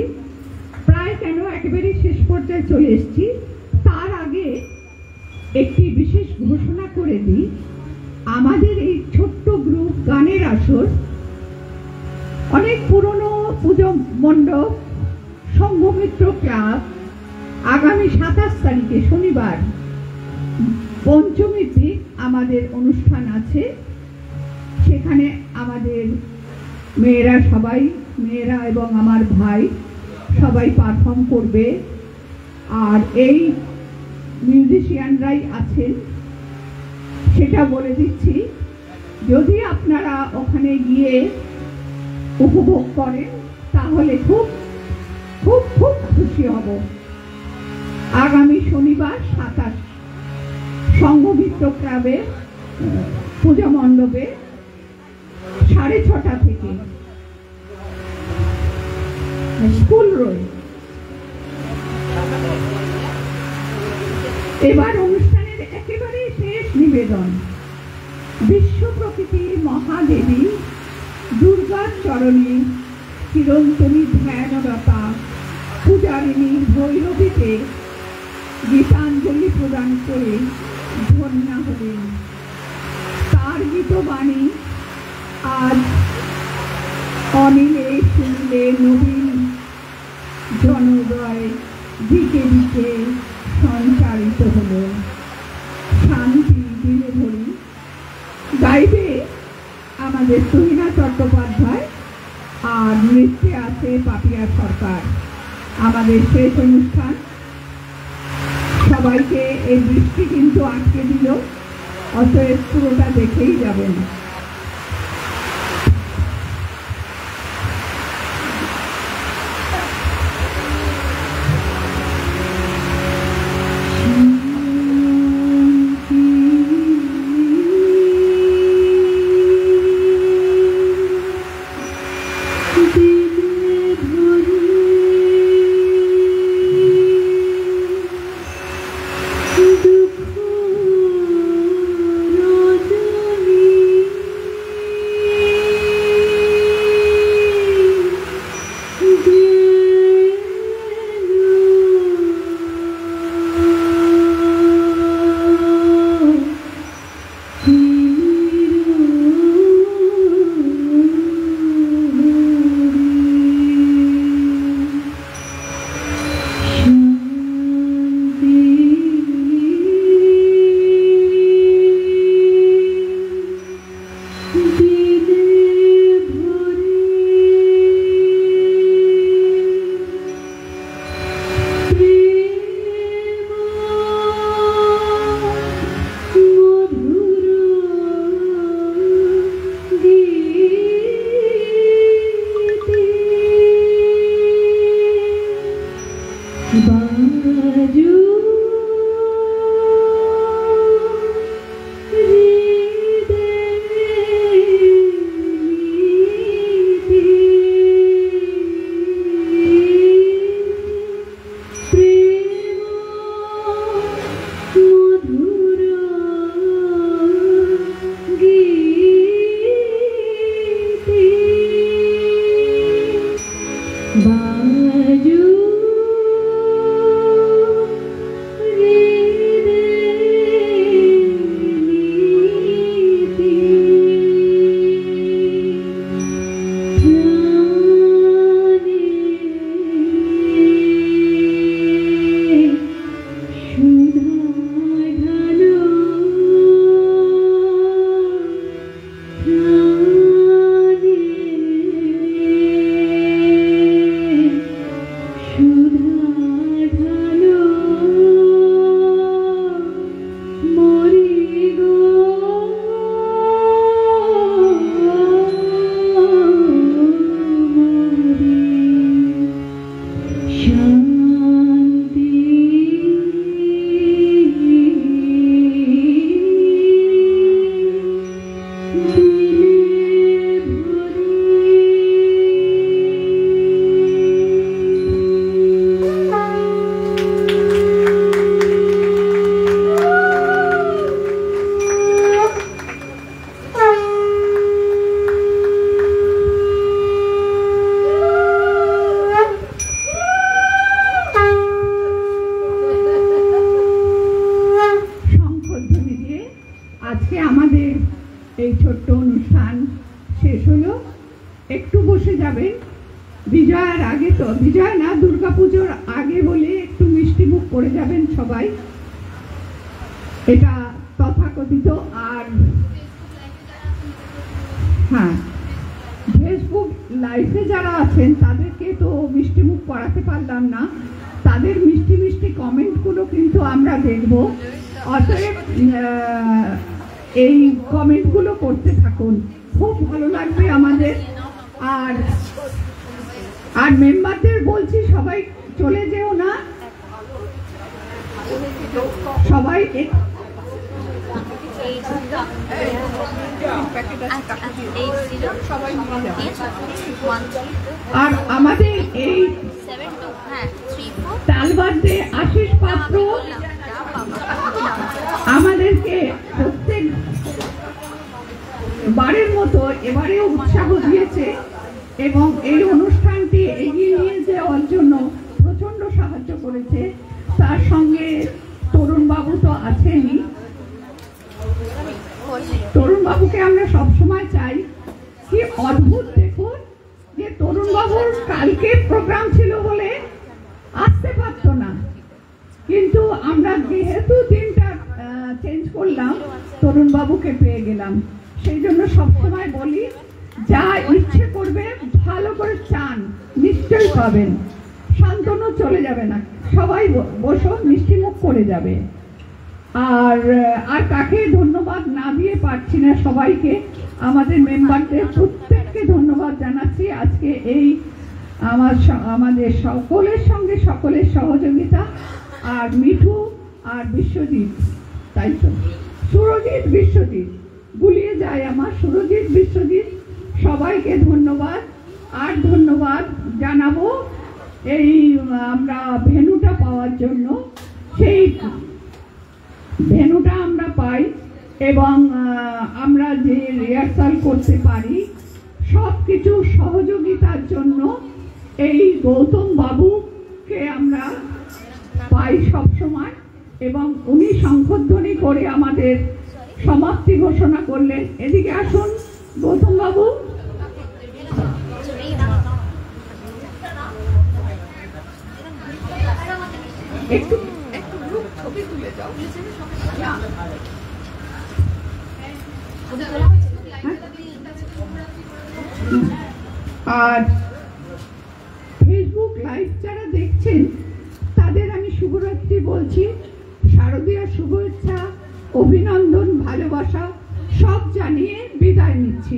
প্রায় কেন একেবারে শেষ পর্যায়ে চলে এসেছি। তার আগে একটি বিশেষ ঘোষণা করে দিই, আমাদের এই ছোট্ট গ্রুপ গানের আসর অনেক পুরনো পুজো মণ্ডপ সংঘমিত্র ক্লাব আগামী 27 তারিখে শনিবার পঞ্চমীতে আমাদের অনুষ্ঠান আছে। সেখানে আমাদের মেয়েরা এবং আমার ভাই সবাই পারফর্ম করবে। আর এই মিউজিশিয়ানরাই আছেন, সেটা বলে দিচ্ছি। যদি আপনারা ওখানে গিয়ে উপভোগ করেন তাহলে খুব খুব খুব খুশি হব। আগামী শনিবার 27 সংঘমিত্র ক্লাবের পূজা মণ্ডপে 6:30 থেকে স্কুল রোড। এবার অনুষ্ঠানের একেবারে শেষ নিবেদন, বিশ্ব প্রকৃতির মহাদেবী দুর্গার চরণে চিরন্তনী ধ্যানরতা পূজারিণী ভৈরবীতে গীতাঞ্জলি প্রদান করে ধন্যা হলেন। তার গীতবাণী আজ অনিলে শুনলে নবীন জনোদয় দিকে দিকে সঞ্চারিত হল। শান্তি দিলে ভরি গাইবে আমাদের তুহিনা চট্টোপাধ্যায়, আর নৃত্যে আছে পাপিয়া সরকার। আমাদের শেষ অনুষ্ঠান। সবাইকে এই বৃষ্টি কিন্তু আটকে দিল, অতএব পুরোটা দেখেই যাবেন। দুঃখ রজনী আমাদের এই ছোট্ট অনুষ্ঠান শেষ হলো। একটু বসে যাবেন, বিজয়ার আগে তো, বিজয় না, দুর্গাপুজোর আগে বলে একটু মিষ্টি মুখ করে যাবেন সবাই, এটা তথাকথিত। আর হ্যাঁ, ফেসবুক লাইভে যারা আছেন তাদেরকে তো মিষ্টি মুখ করাতে পারলাম না, তাদের মিষ্টি মিষ্টি কমেন্টগুলো কিন্তু আমরা দেখব। অতএব এই কমেন্টগুলো করতে থাকুন, খুব ভালো লাগবে আমাদের। আর আর মেম্বারদের বলছি, সবাই চলে যেও না, সবাই আর আমাদের এই তালবাদে আশিস পাত্র আমাদেরকে প্রত্যেক বারের মতো এবারেও উৎসাহ দিয়েছে এবং এই অনুষ্ঠানটি এগিয়ে নিয়ে যাওয়ার জন্য প্রচন্ড সাহায্য করেছে। তার সঙ্গে তরুণ বাবু তো আছেনই। তরুণ বাবুকে আমরা সবসময় চাই। কি অদ্ভুত দেখুন যে তরুণ বাবুর কালকে প্রোগ্রাম ছিল বলে আসতে পারত না, কিন্তু আমরা যেহেতু দিনটা চেঞ্জ করলাম, তরুণ বাবুকে পেয়ে গেলাম। সেই জন্য সবসময় বলি, যা ইচ্ছে করবে ভালো করে চান, নিশ্চয়ই পাবেন। শান্তনু চলে যাবে না, সবাই বসো, মিষ্টি মুখ করে যাবে। আর আর কাকে ধন্যবাদ না দিয়ে পারছি না, সবাইকে, আমাদের মেম্বারদের প্রত্যেককে ধন্যবাদ জানাচ্ছি। আজকে এই আমাদের সকলের সঙ্গে সকলের সহযোগিতা। আর মিঠু আর বিশ্বজিৎ, তাই তো, সুরজিৎ বিশ্বজিৎ, গুলিয়ে যায় আমার, সুরজিৎ বিশ্বজিৎ, সবাইকে ধন্যবাদ। আর ধন্যবাদ জানাবো এই আমরা ভেন্যুটা পাওয়ার জন্য। সেই ভেন্যুটা আমরা পাই এবং আমরা যে রিহার্সাল করতে পারি, সব কিছু সহযোগিতার জন্য এই গৌতম বাবুকে আমরা পাই সব সময়। এবং উনি শঙ্খধ্বনি করে আমাদের সমাপ্তি ঘোষণা করলেন। এদিকে আসুন গৌতম বাবু। একটু গ্রুপ ছবি তুলে যাও। আর ফেসবুক লাইভ যারা দেখছেন তাদের আমি শুভরাত্রি বলছি, শারদীয় শুভেচ্ছা, অভিনন্দন, ভালোবাসা সব জানিয়ে বিদায় নিচ্ছি।